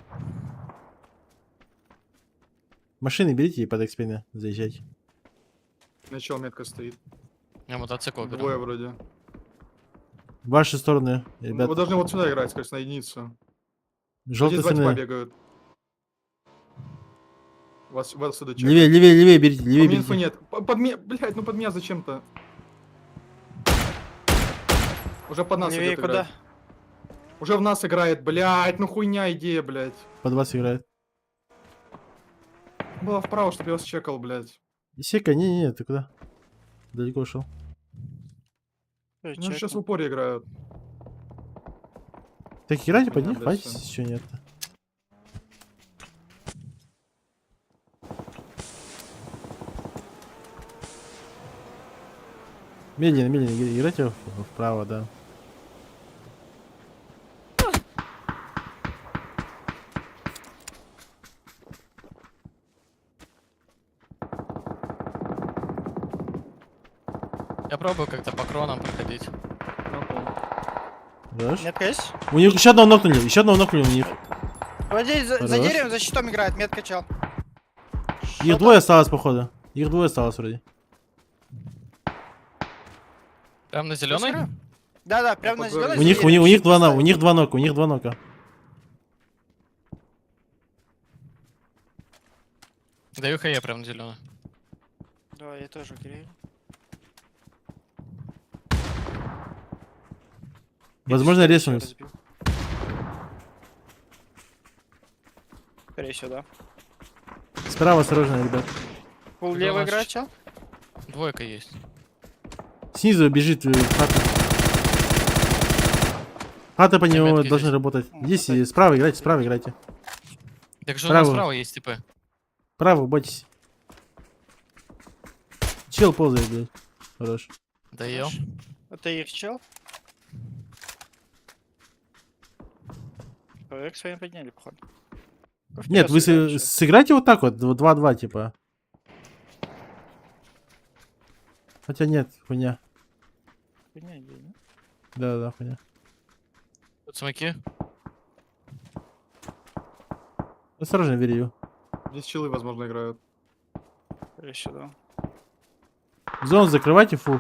Машины берите и под экспены заезжайте. Начал метка стоит. Я мотоцикл беру. Двое вроде. В ваши стороны, Ну, ребят. вы должны вот сюда играть, скажем, на единицу. Желтые Здесь два типа стены. бегают. Вас сюда чек. Левее, левее, левее берите, По левее мне инфы берите. нет. Под меня, блядь, ну под меня зачем-то. Уже под нас Левее идет куда? играть. Уже в нас играет, блядь, ну хуйня идея, блядь. Под вас играет. Было вправо, чтобы я вас чекал, блядь. Сека, не, ты куда? Далеко ушел. Ой, Ну сейчас в чекну. упоре играют. Так играйте под Хуйня, них, блядь, файтись, всё. еще нет. Медленно, медленно, играйте вправо, да. Я пробую как-то по кронам проходить. Знаешь? Метка есть? У них еще одного нокнули, еще одного нокнули у них. Вот здесь за Хорош. деревом, за щитом играет, метка чел. Их двое осталось, походу. Их двое осталось вроде. Прям на зеленой? Да-да, прям на под зеленой. У них два нока, у них два нока, у них два нока. Даю хае прям на зеленой. Да, я тоже грею. Возможно, Ещё резнулись. разбил. Скорее всего, да. Справа осторожно, ребят. Пол Да, лево наш- играет, чел? Двойка есть. Снизу бежит хата. Хата по нему Заметки должна здесь. работать. Ну, Здесь хата. справа играйте, справа играйте. Так что у нас Право. справа есть типы. Право, бойтесь. Чел ползает, блядь. Хорош. Доел. Это их чел? Их с вами подняли, походу. Нет, вы сыграйте вот так вот, 2-2, типа. Хотя нет, хуйня. Да, хуйня. Тут смоки. Осторожно, Верию. Здесь челы, возможно, играют. Еще, да. Зон закрывайте, фу.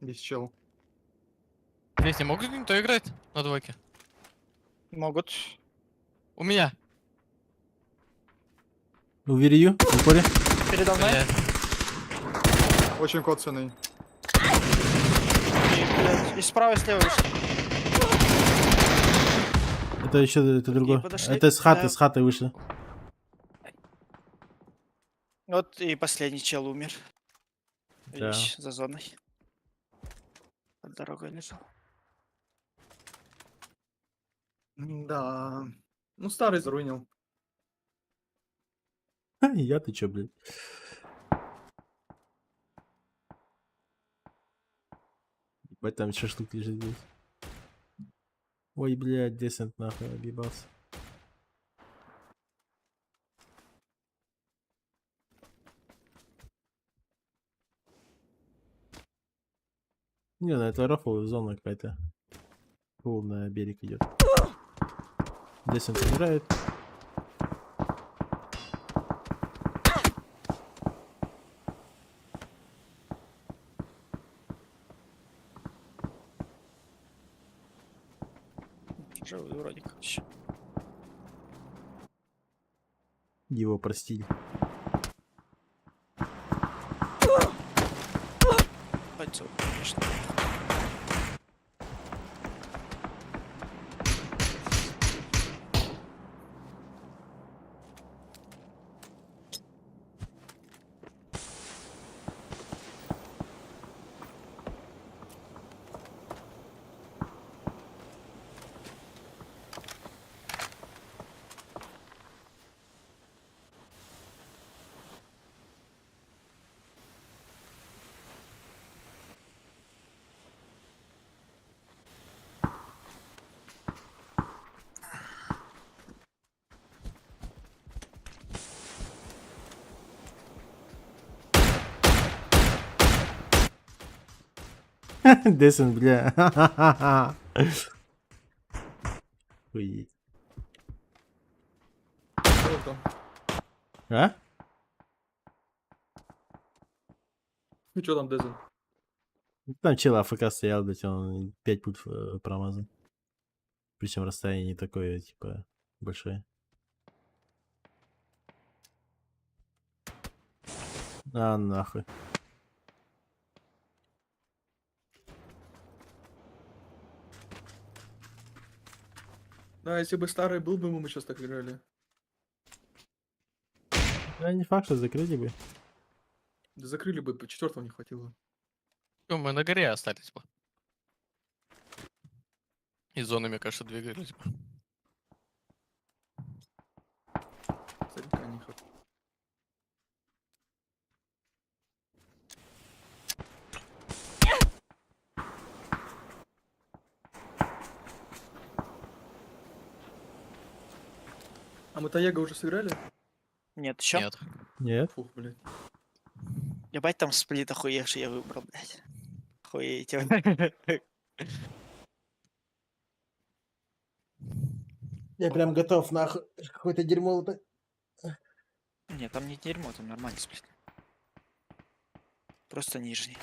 Здесь чел. Здесь не могут никто играть на двойке? Могут. У меня. У Верию, в упоре. Передо мной. Блядь. Очень коцанный. И справа, и слева вышли. Это еще, это другой. подошли. Это с хаты, Да. с хаты вышли. Вот и последний чел умер. Да. Видишь, за зоной. Под дорогой лежал. Да. Ну, старый заруинил. Я ты чё, блядь? Ебать, там шашлык лежит здесь. Ой, блядь, десант нахуй объебался. Не, ну это рафовая зона какая-то. Фул на берег идет. Десант умирает. Живой вроде как еще. Его простили. Бойцов, конечно. Десант, бля. Охуеть. Что там? А? Ну, что там, Дезен? Там чел АФК стоял, блядь, он 5 пут промазал. Причем расстояние не такое, типа, большое. А, нахуй. Да, если бы старый был бы, мы сейчас так играли. Да, не факт, что закрыли бы. Да закрыли бы, по четвертого не хватило. Ну, мы на горе остались бы. И зоны, мне кажется, двигались бы. Старика не хватило. А мы Таего уже сыграли? Нет, еще? Нет. Нет? Фух, блядь. Ебать, там сплит охуевший я выбрал, блядь. Охуеть. Я прям готов, нахуй. Какое-то дерьмо. Нет, там не дерьмо, там нормальный сплит. Просто нижний.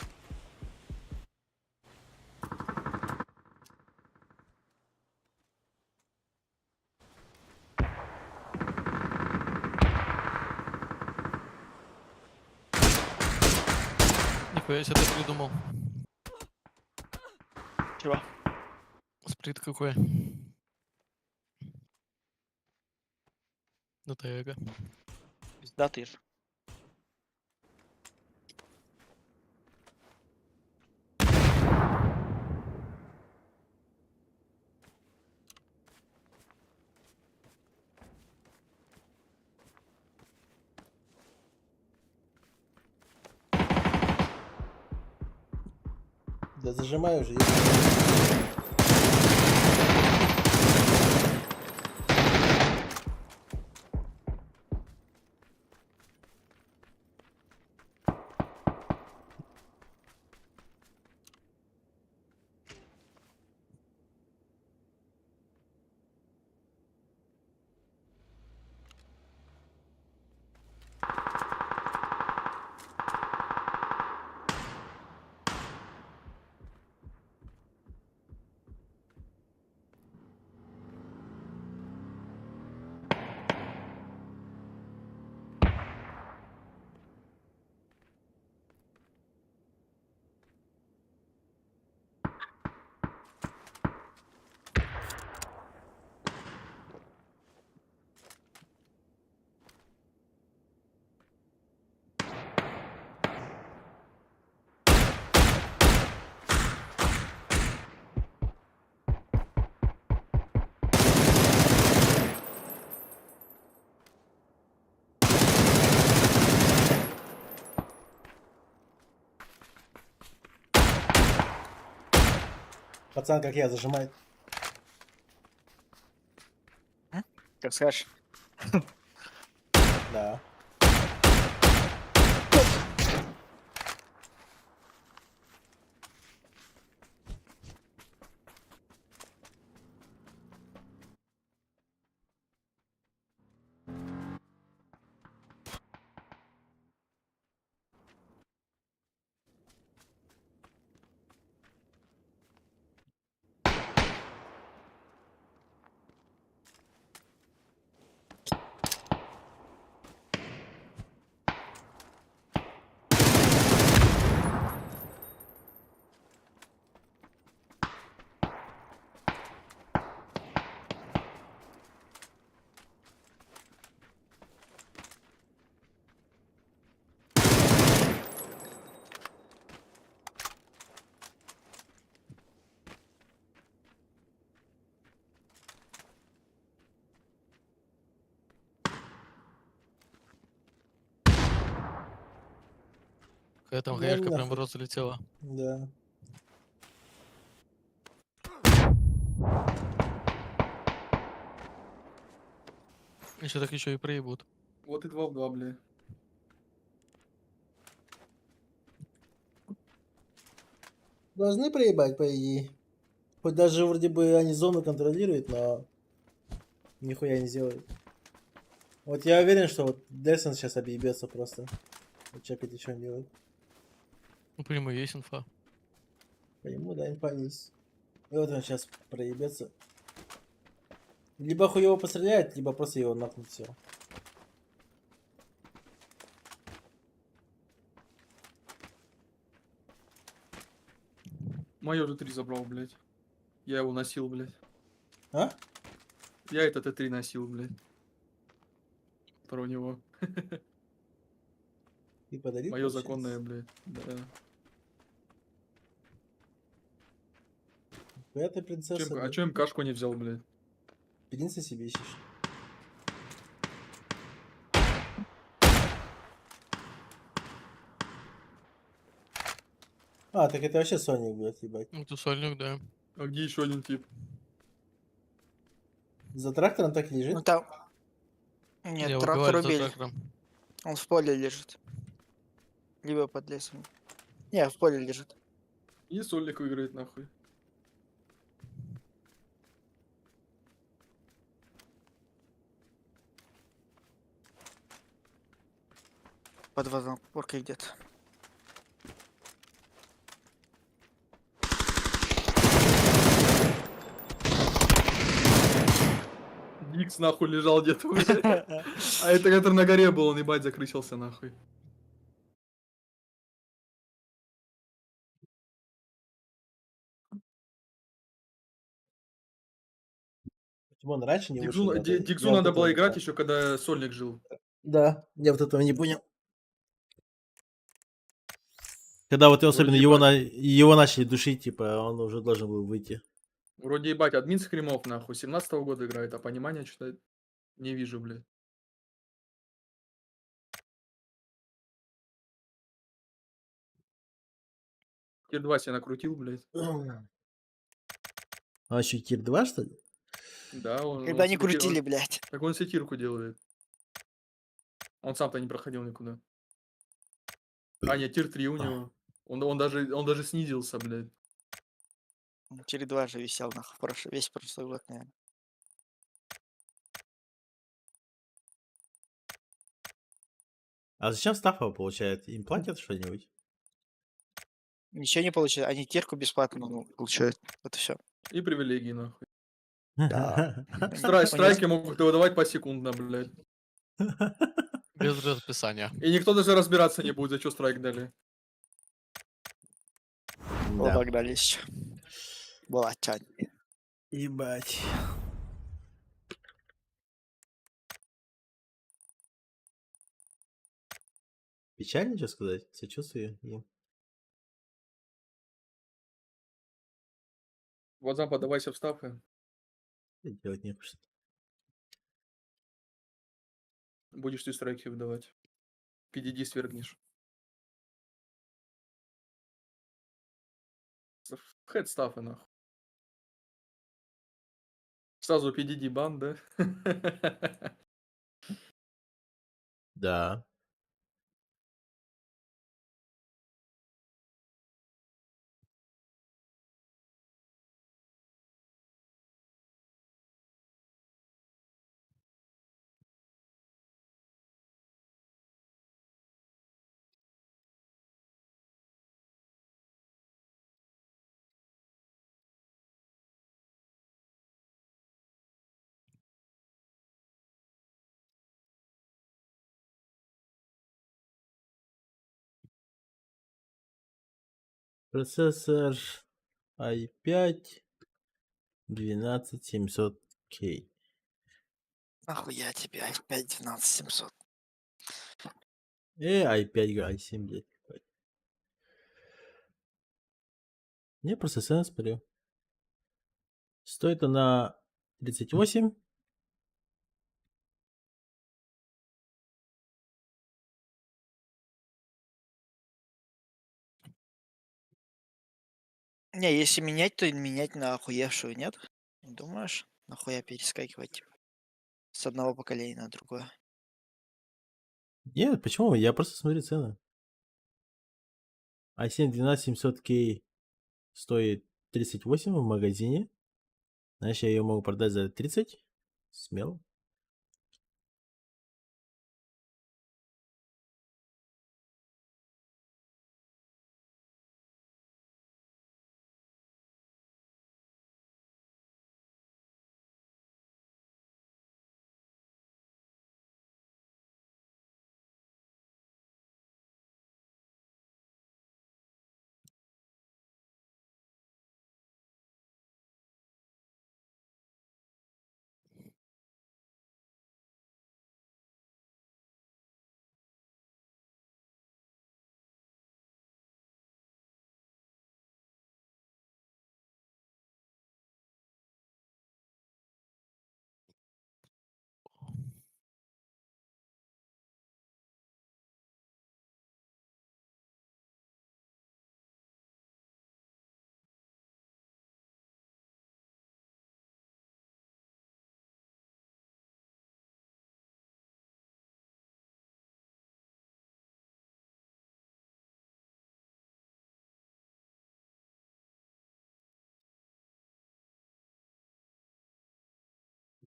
Нихуя себе ты придумал. Чего? Сплит какой. Ну Таего. Да, ты ж. Да зажимаю уже. Пацан, как я, зажимает. Как скажешь. Да. Какая там Ну, хаешка прям в нахуй. рот залетела. Да. Еще так еще и проебут. Вот и 2 в 2, бля. Должны проебать, по идее. Хоть даже вроде бы они зону контролируют, но нихуя не сделают. Вот я уверен, что вот Дельсон сейчас объебется просто. Вот чекайте, что он делает. Ну, по нему есть инфа. По нему, да, инфа есть. И вот он сейчас проебется. Либо хуево постреляет, либо просто его нахнут все. Майор же 3 забрал, блядь. Я его носил, блядь. А? Я этот Т3 носил, блядь. Про него. Ты подарил, Мое получается? законное, блядь. Да. Хуя ты принцесса, А блядь. чё им кашку не взял, блядь? Принца себе ищешь. А, так это вообще Соник, блядь, ебать. Ну, ты сольник, да. А где еще один тип? За трактором так и лежит? Ну там... Нет, Я трактор убивали за убили. трактором. Он в поле лежит. Либо под лесом. Не, в поле лежит. И сольник выиграет, нахуй. Под водопоркой где-то. Дикс, нахуй, лежал где-то, блядь. А это который на горе был, он, ебать, закрысился, нахуй. Почему он раньше не вышел? Диксу Я вот надо этого было не играть понял. еще, когда сольник жил. Да, я вот этого не понял. Когда вот особенно Вроде его начали душить, типа, он уже должен был выйти. Вроде, ебать, админ Скримов, нахуй, 17-го года играет, а понимания что-то не вижу, блядь. Тир 2 себе накрутил, блядь. А еще Тир 2, что ли? Да, Когда они себе крутили, блядь. Так он себе тирку делает. Он сам-то не проходил никуда. А, нет, тир 3 у него. Он даже снизился, блядь. Через 2 же висел, нахуй, весь прошлый год, наверное. А зачем Стаффа получает? Им платят что-нибудь? Ничего не получилось. Они терку бесплатно получают. Вот и все. И привилегии, нахуй. Да. Страйки могут выдавать посекундно, блядь. Без расписания. И никто даже разбираться не будет, за что страйк дали. Да. Обогнались. Была тянь. Ебать. Печально, что сказать? Сочувствую им. WhatsApp, подавайся в стафы. Делать не что. Будешь ты страйки выдавать. PDD свергнешь. Хэт стафы, нахуй. Сразу PDD бан, да? Да. Процессор i5 12700K. Нахуя тебе i5 12700? i5, i7, блядь. Не, просто цены смотрю. Стоит она 38. Не, если менять, то менять на охуевшую, нет? Не думаешь? Нахуя перескакивать типа, с одного поколения на другое? Нет, почему? Я просто смотрю цены. i7 12700K стоит 38 в магазине. Значит, я ее могу продать за 30. Смело.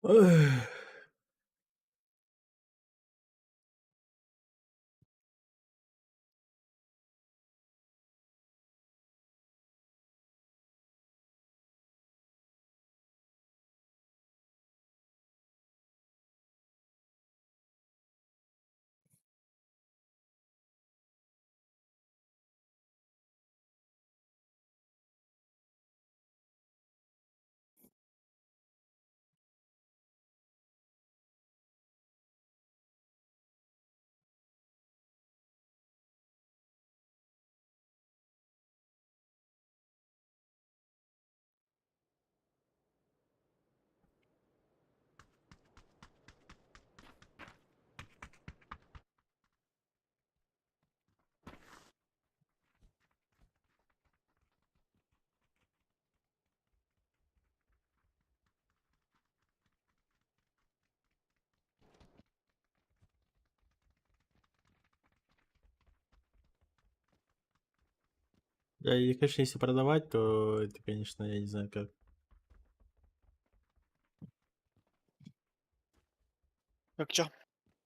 Эх. Да, и, конечно, если продавать, то это, конечно, я не знаю как. Как чё?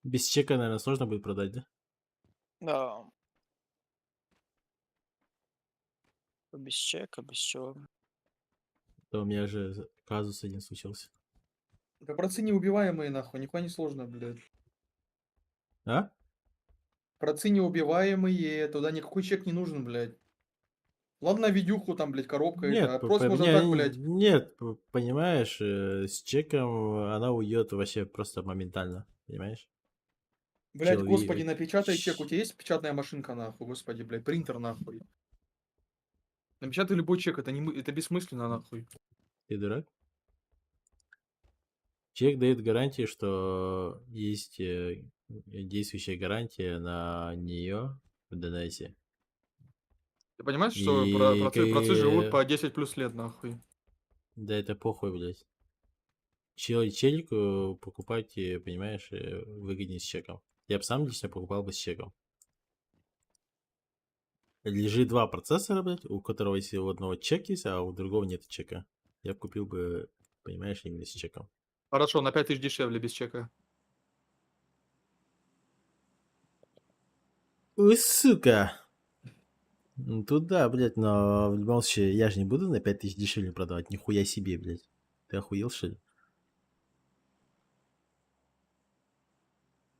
Без чека, наверное, сложно будет продать, да? Да. Без чека, без чего. То у меня же казус один случился. Да братцы неубиваемые, нахуй, нихуя не сложно, блядь. А? Братцы неубиваемые, туда никакой чек не нужен, блядь. Ладно, видюху там, блядь, коробка это, а Нет, просто можно так, блядь. нет, понимаешь, с чеком она уйдет вообще просто моментально, понимаешь? Блядь, господи, Человек... напечатай чек. У тебя есть печатная машинка, нахуй, господи, блядь, принтер, нахуй. Напечатай любой чек, это, это бессмысленно, нахуй. Ты дурак? Чек дает гарантию, что есть действующая гарантия на нее в ДНСе. Ты понимаешь, что И братцы живут по 10 плюс лет, нахуй. да это похуй, блядь. Челик покупать, понимаешь, выгоднее с чеком. Я бы сам лично покупал бы с чеком. Лежит два процессора, блядь, у которого есть у одного чек есть, а у другого нет чека. Я бы купил бы, понимаешь, именно с чеком. Хорошо, на 5000 дешевле без чека. Ой, сука! Ну, тут да, блядь, но в любом случае, я же не буду на 5000 дешевле продавать, нихуя себе, блядь. Ты охуел, что ли?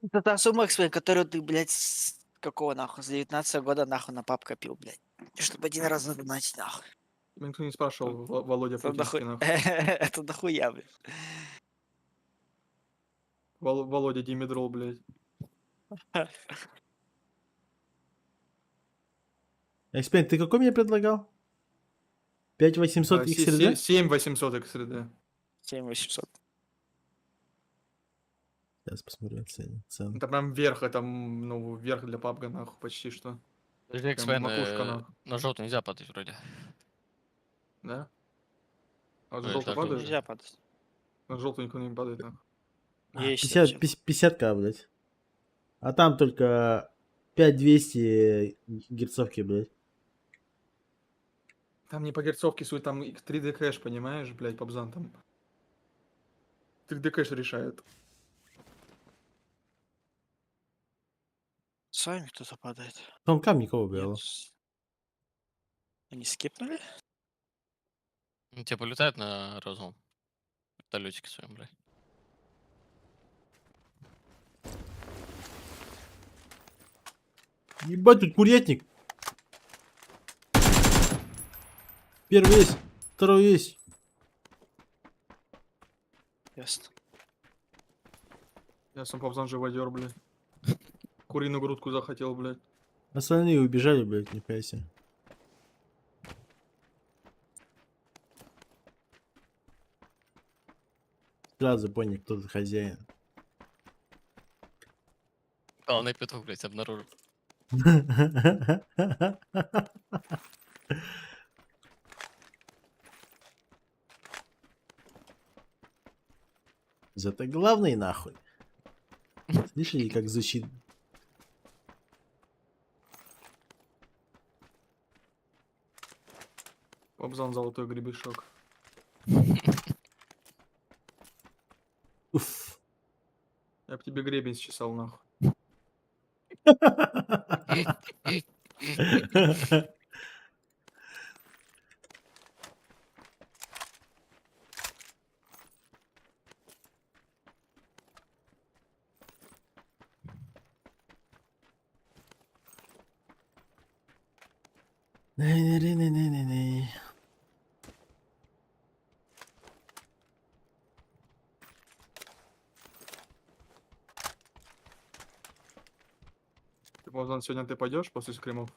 Это та сумма, Экспен, которую ты, блядь, с какого нахуй, с 19 года нахуй на пап копил, блядь. Чтобы один раз задонатить, нахуй. Меня никто не спрашивал, Володя Это Путинский, дохуя, нахуй. это дохуя, блядь. Володя Димидрол, блядь. Эксперт, ты какой мне предлагал? 5800 XRD? 7800 XRD. 7800. Сейчас посмотрю цены. Это прям верх, это, ну, верх для пабга, нахуй, почти что. Подожди, Прям XPN, макушка, нахуй. на желтый нельзя падать вроде. Да? А за Ой, желтый так, падает? Нельзя падать. На желтый никто не падает, нахуй. Есть 50, вообще. 50к, блядь. А там только 5200 герцовки, блядь. Там не по герцовке суть, там 3D кэш, понимаешь, блядь, пабзан там. 3D кэш решает. С вами кто-то падает. Там кам никого Нет. было. Они скипнули? Ну, тебе полетают на розовом вертолетике своем, блядь. Ебать, тут курятник. Первый есть, второй есть. Ясно. Я сам пабзан живодер, блядь. Куриную грудку захотел, блядь. Остальные убежали, блядь, не пойся. Сразу понял, кто тут хозяин. Главный петух, блядь, обнаружил. Зато главный нахуй. Слышали, как звучит? Пабзан золотой гребешок. Уф. Я б тебе гребень счесал, нахуй. Не-не-не-не-не-не. Пабзан, сегодня ты пойдешь после скримов?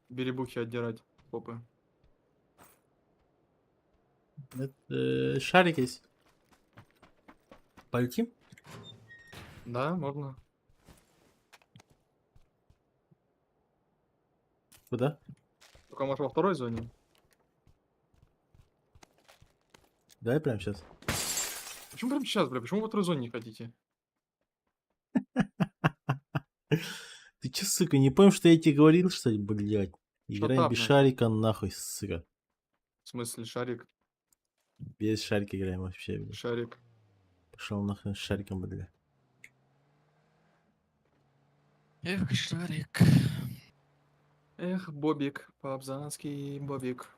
Беребухи отдирать попы. Шарик есть. Полетим? Да, можно. Куда? Только может во второй зоне. Давай прямо сейчас. Почему прямо сейчас, бля? Почему во второй зоне не хотите? Ты чё, сука, не понял, что я тебе говорил, что ли, блядь? Играем Шатап, без нахуй. шарика, нахуй, сука. В смысле, шарик? Без шарика играем вообще, блядь. Шарик. Пошел нахуй с шариком, блядь. Эх, шарик. Эх, Бобик, пабзанский Бобик.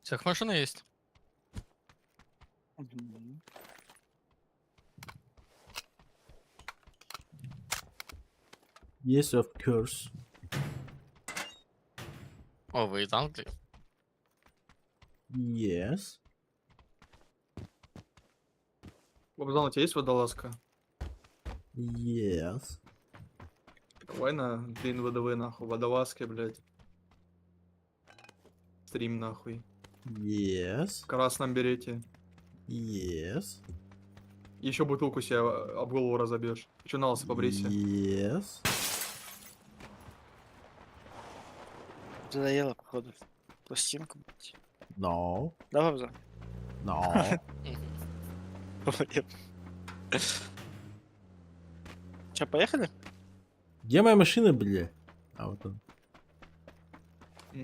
Всех машина есть. Мгм. Yes, of course. О, вы из Англии? Yes. Пабзан, у тебя есть водолазка? Yes. Война, блин, ВДВ нахуй, водолазки, блядь. Стрим нахуй. Yes. В красном берете. Yes. Еще бутылку себе об голову разобьешь. Еще на лысо побрейся. Yes. Задоело, походу. Пластинку, блядь. No. Давай взор. No. Че, поехали? Где моя машина, бля? А вот он.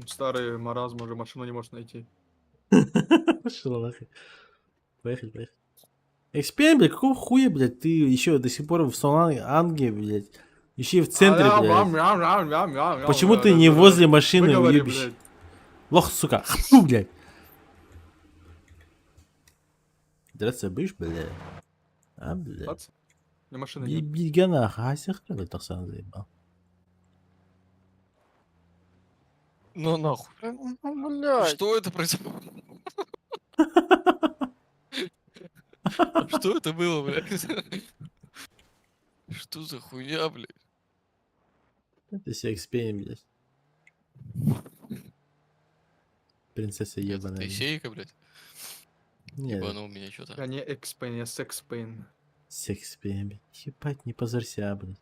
Старый маразм, уже машину не можешь найти. Пошел нахуй. Поехали, поехали. Эксперимент, блядь, какого хуя, блядь, ты еще до сих пор в Сан-Анге, блядь. Еще и в центре, блядь. Почему ты не возле машины, Выговори, уебищ? блядь. Лох, сука. Фу, блядь. Драться будешь, блядь? А, блядь. Бац. У меня машины нет. Бигана, а сохранил, так сам заебал. Ну нахуй. Ну, блядь. Что это происходит? Что это было, блядь? Что за хуйня, блядь? Это все эксперимент, блядь. Принцесса Это ебаная. ты блядь. сейка, блядь? Нет, Ебанул меня что-то. Я не экспейн, я секспейн. секс блядь. Ебать, не позорься, блядь.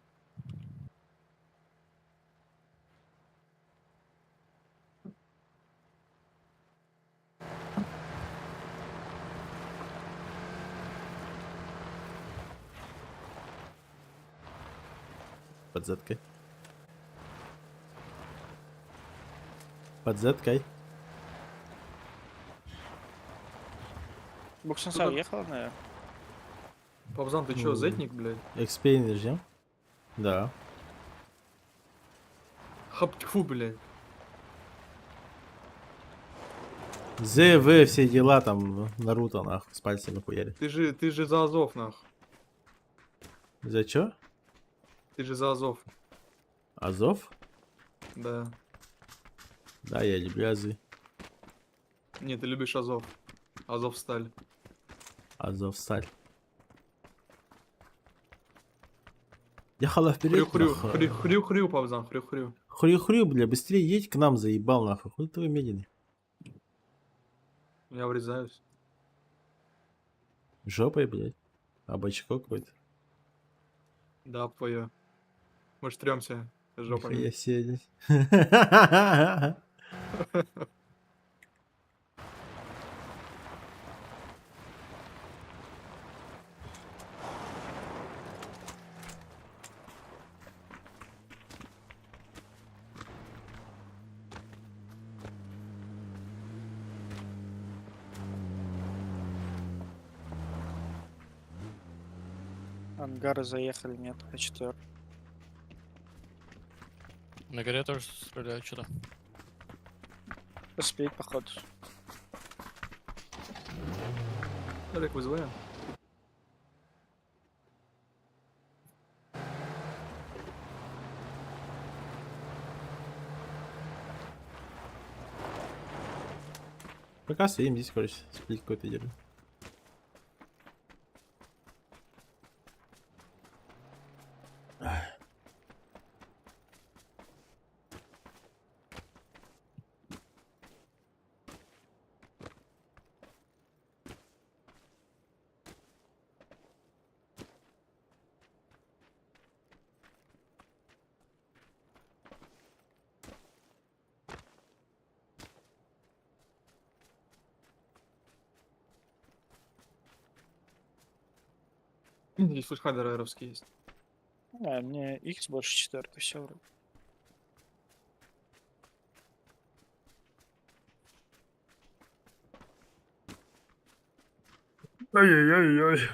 Под заткой. Под заткой. Буксенса уехала, наверное. Павзан, ты чё, зетник, блядь? Эксперимент ждем? Да. Хап, тьфу, блядь. ЗВ, все дела там, Наруто, нахуй, с пальцами хуяли. Ты же за Азов, нах. За чё? Ты же за Азов. Азов? Да. Да, я люблю Азы. Не, ты любишь Азов. Азов сталь. Азов сталь. Ехала вперед. Хрю-хрю, хрю-хрю, Павзан, хрю-хрю. Хрю-хрю, бля, быстрее едь к нам, заебал, нахуй. Хуй ты медленный. Я врезаюсь. Жопой, блядь. Обочко какой-то. Да, твое. Мы жтрёмся жопами. Нихуя себе, блядь. Ангары заехали, нет, А4. На горе тоже стреляют что-то. Сплит, походу. Олег, вызываем. Пока стоим здесь, короче, сплит какой-то делаю. Здесь флешхайдер аэровский есть. Да, мне X больше 4, все вроде. Ай-яй-яй-яй.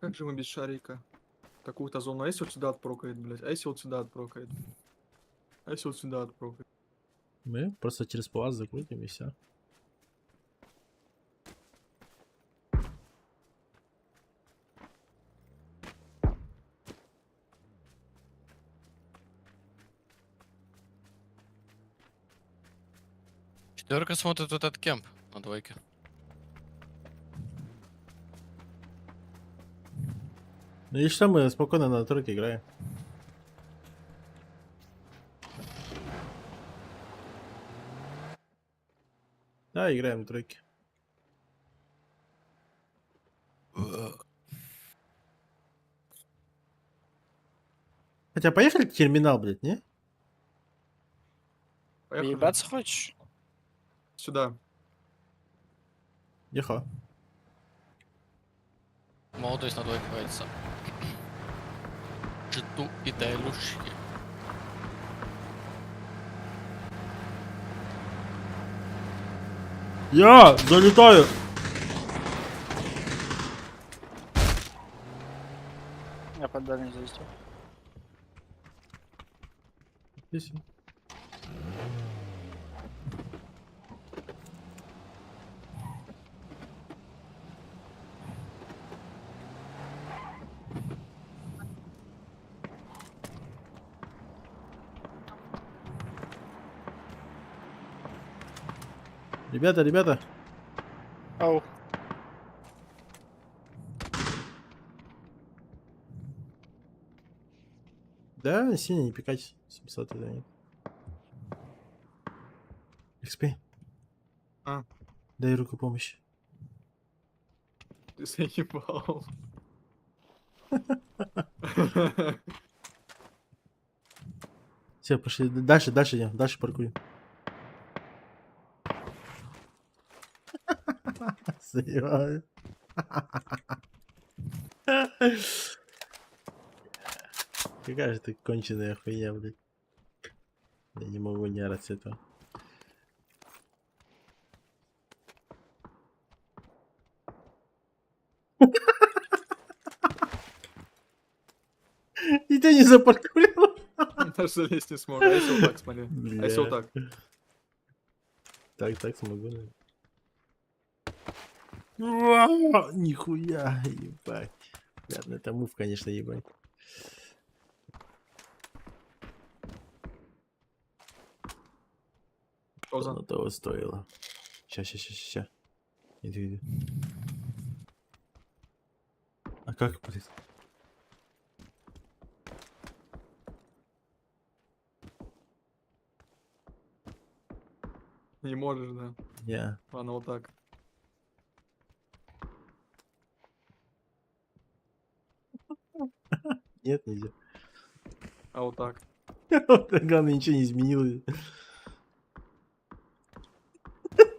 Как же мы без шарика? Какую-то зону. А если вот сюда отпрокает, блядь? А если вот сюда отпрокает? А если вот сюда отпрокает? Мы просто через палас закрутим и все. Четверка смотрит вот этот кемп на двойке. Ну и что, мы спокойно на тройке играем. Да, играем на тройке. Хотя поехали в терминал, блядь, не? Поехали. Ебаться хочешь? Сюда. Ехал. Молодость на двойке вается. Житу и дайлушки. Я залетаю! Я под дальний залетел. Здесь. Ребята, ребята. Ау. Да, синий, не пикать. 700 это нет. XP. А. Дай руку помощи. Ты заебал. Все, пошли. Дальше, дальше идем. Дальше паркуем. Заебал. Какая же ты конченая хуйня, блядь. Я не могу не орать с этого. И тебя не запаркурил. Даже залезть не смог. А если вот так, смотри. А если вот так? Так смогу, наверное. Нихуя, ебать. Ладно, это мув, конечно, ебать. Что за? Оно того стоило. Ща. Иду. А как, блядь? Не можешь, да. Я. Ладно, вот так. Нет, нельзя. А вот так. Главное, ничего не изменилось.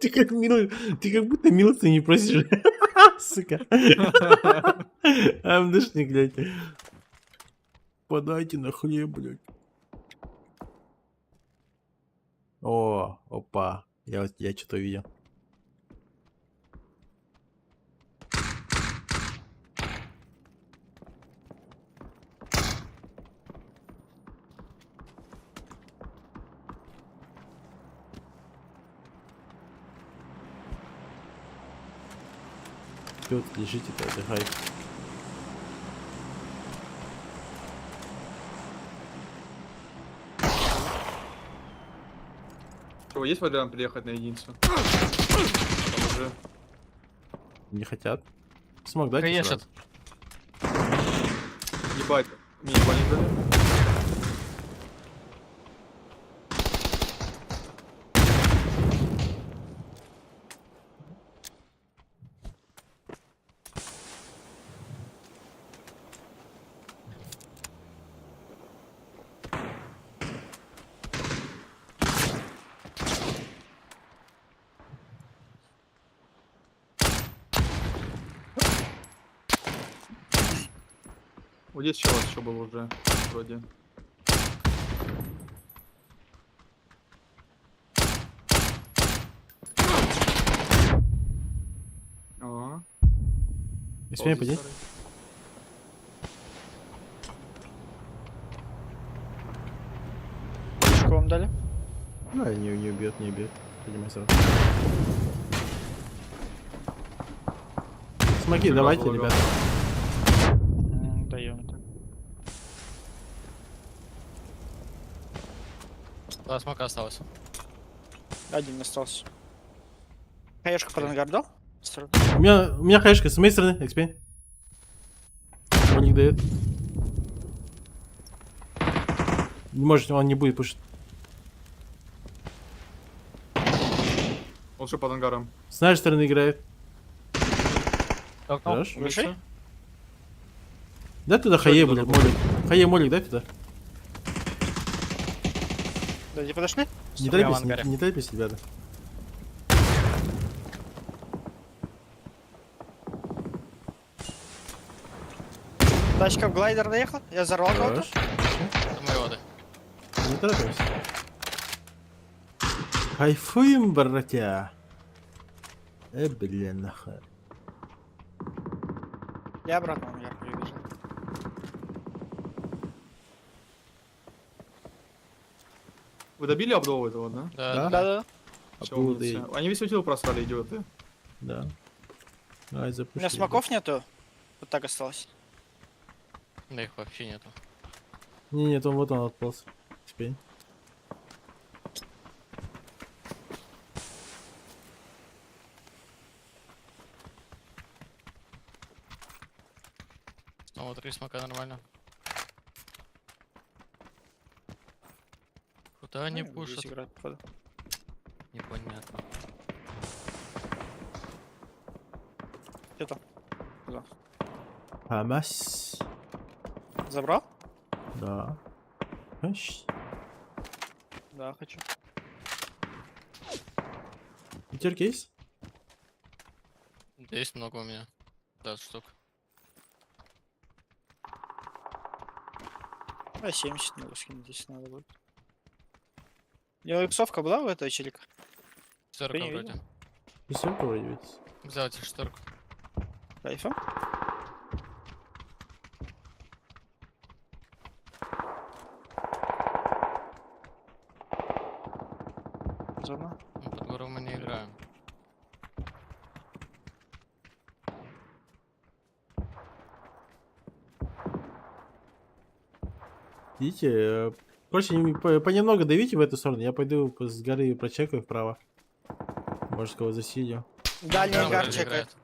Ты как будто милостыню не просишь. Сука. АМДшник, блядь. Подайте на хлеб, блядь. О, опа. Я что-то увидел. Чё вот лежите-то, отдыхайте. Чего, есть вариант приехать на единицу? Там уже. Не хотят. Смог дать? Конечно. Ебать. Мини-бани дали. Вот здесь чего еще был уже, вроде. Ага. Испей, пойди. Что вам дали? Ну, не убьет. Поднимай сразу. Смоги, давайте, Полагал. ребята. Даем это. Да, смока осталось. Один остался. Хаешку под ангар дал? У меня хаешка с моей стороны, XP. Молик дает. Не может, он не будет пушить. Он же под ангаром. С нашей стороны играет. Толкнул. Хорош. Вышли? Дай туда Что хае это будет, было? молик. Хае молик, дай туда. Да, где подошли? Не Прямо в торопись, ангаре. не торопись, ребята. Тачка в глайдер доехала. Я взорвал кого-то. Хорош. Мои воды. Не торопись. Кайфуем, братья. Блин, нахуй. Я обратно в ангар прибежал. Вы добили обдова этого, да? Да. Да? Да-да. Всё, Обуды. умницы. Они весь утил просрали, идиоты. Да. Давай У запустим. меня смоков нету. Вот так осталось. Да их вообще нету. Не, нет, он вот он отполз. Теперь. Снова 3 смока нормально. Куда они Ну, здесь пушат? играют, походу. Непонятно. Где там? Хамас. Забрал? Да. Ащ. Да, хочу. Пятерки есть? Да есть много у меня. 20 штук. А 70 надо скинуть, здесь надо будет. У него иксовка была у этого челика? Шестерка не вроде. Все, вроде ведь. Взял тебе шестерку. Кайфа? Зона. Ну, под гору мы не играем. Видите, короче, понемногу давите в эту сторону. Я пойду с горы прочекаю вправо. Может, кого засидел. Дальний Там ангар вроде чекает. играет.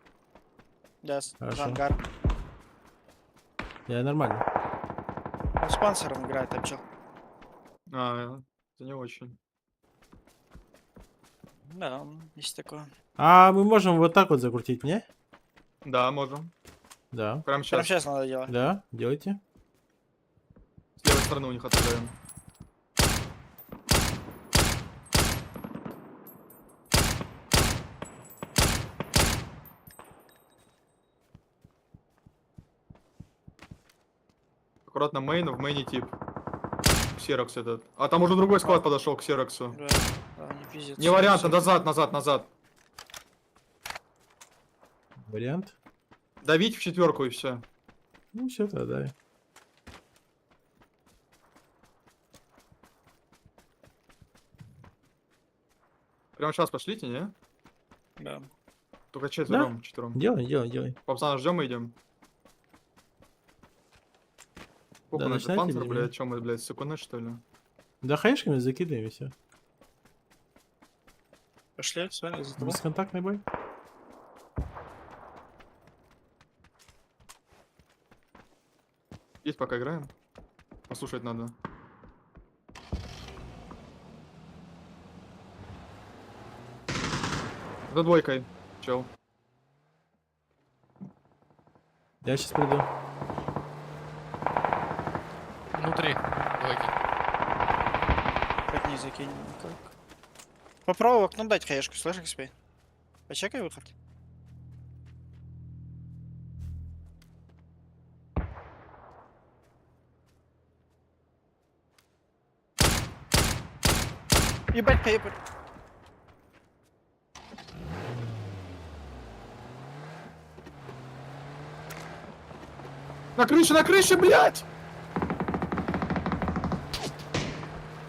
Да, Хорошо. за ангар. Я нормально. Он с панциром играет, там чел. А, это не очень. Да, есть такое. А мы можем вот так вот закрутить, не? Да, можем. Да. Прямо Прямо сейчас. сейчас надо делать. Да, делайте. С левой стороны у них отыграем. Аккуратно мейн, в мейне тип. Ксерокс этот. А там уже другой склад подошел к Ксероксу. Да, да, не пиздец. Не вариант, назад, назад, назад. Вариант. Давить в четверку и все. Ну все, тогда. Прямо сейчас пошлите, не? Да. Только четвером, четвером. Делай, делай, делай. Пацана ждем и идем. Сколько Да, на этот начинайте панцир, или блядь, нет? чем мы, блядь, сыкуны, что ли? Да хаешками закидываем и все. Пошли, с вами за тобой. Бесконтактный бой. Есть пока играем? Послушать надо. За двойкой, чел. Я сейчас приду. Внутри. Двойки. Как не закинем никак. Попробуй в окно дать хаешку, слышишь, XP? Почекай выход. Ебать, ебать. На крыше, блядь!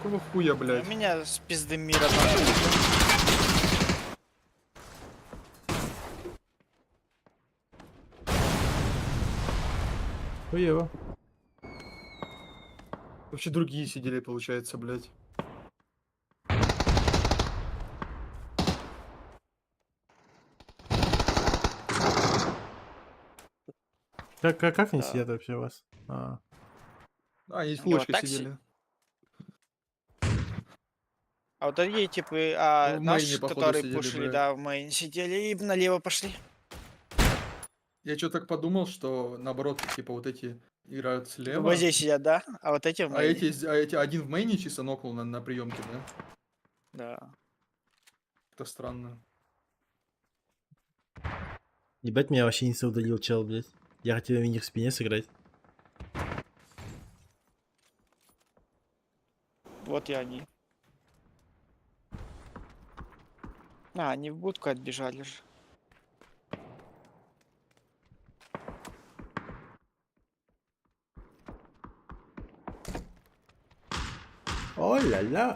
Какого хуя, блядь? У меня с пизды мира там. Хуево. Вообще другие сидели, получается, блядь. Как они Да. сидят вообще у вас? А, А, они Они вот фулочкой так сидели. А вот другие типы, В мейне, наши, походу, которые сидели, пушили, блядь. да, в мейне сидели и налево пошли. Я что так подумал, что наоборот, типа вот эти играют Типа слева, вот здесь сидят, да, а вот эти в а мейне. эти один в мейне чисто нокнул на приемке, да? Да. Это странно. ебать, меня вообще не удалил чел, блядь. Я хотел у них в спине сыграть. Вот и они. Они в будку отбежали же. О-ля-ля.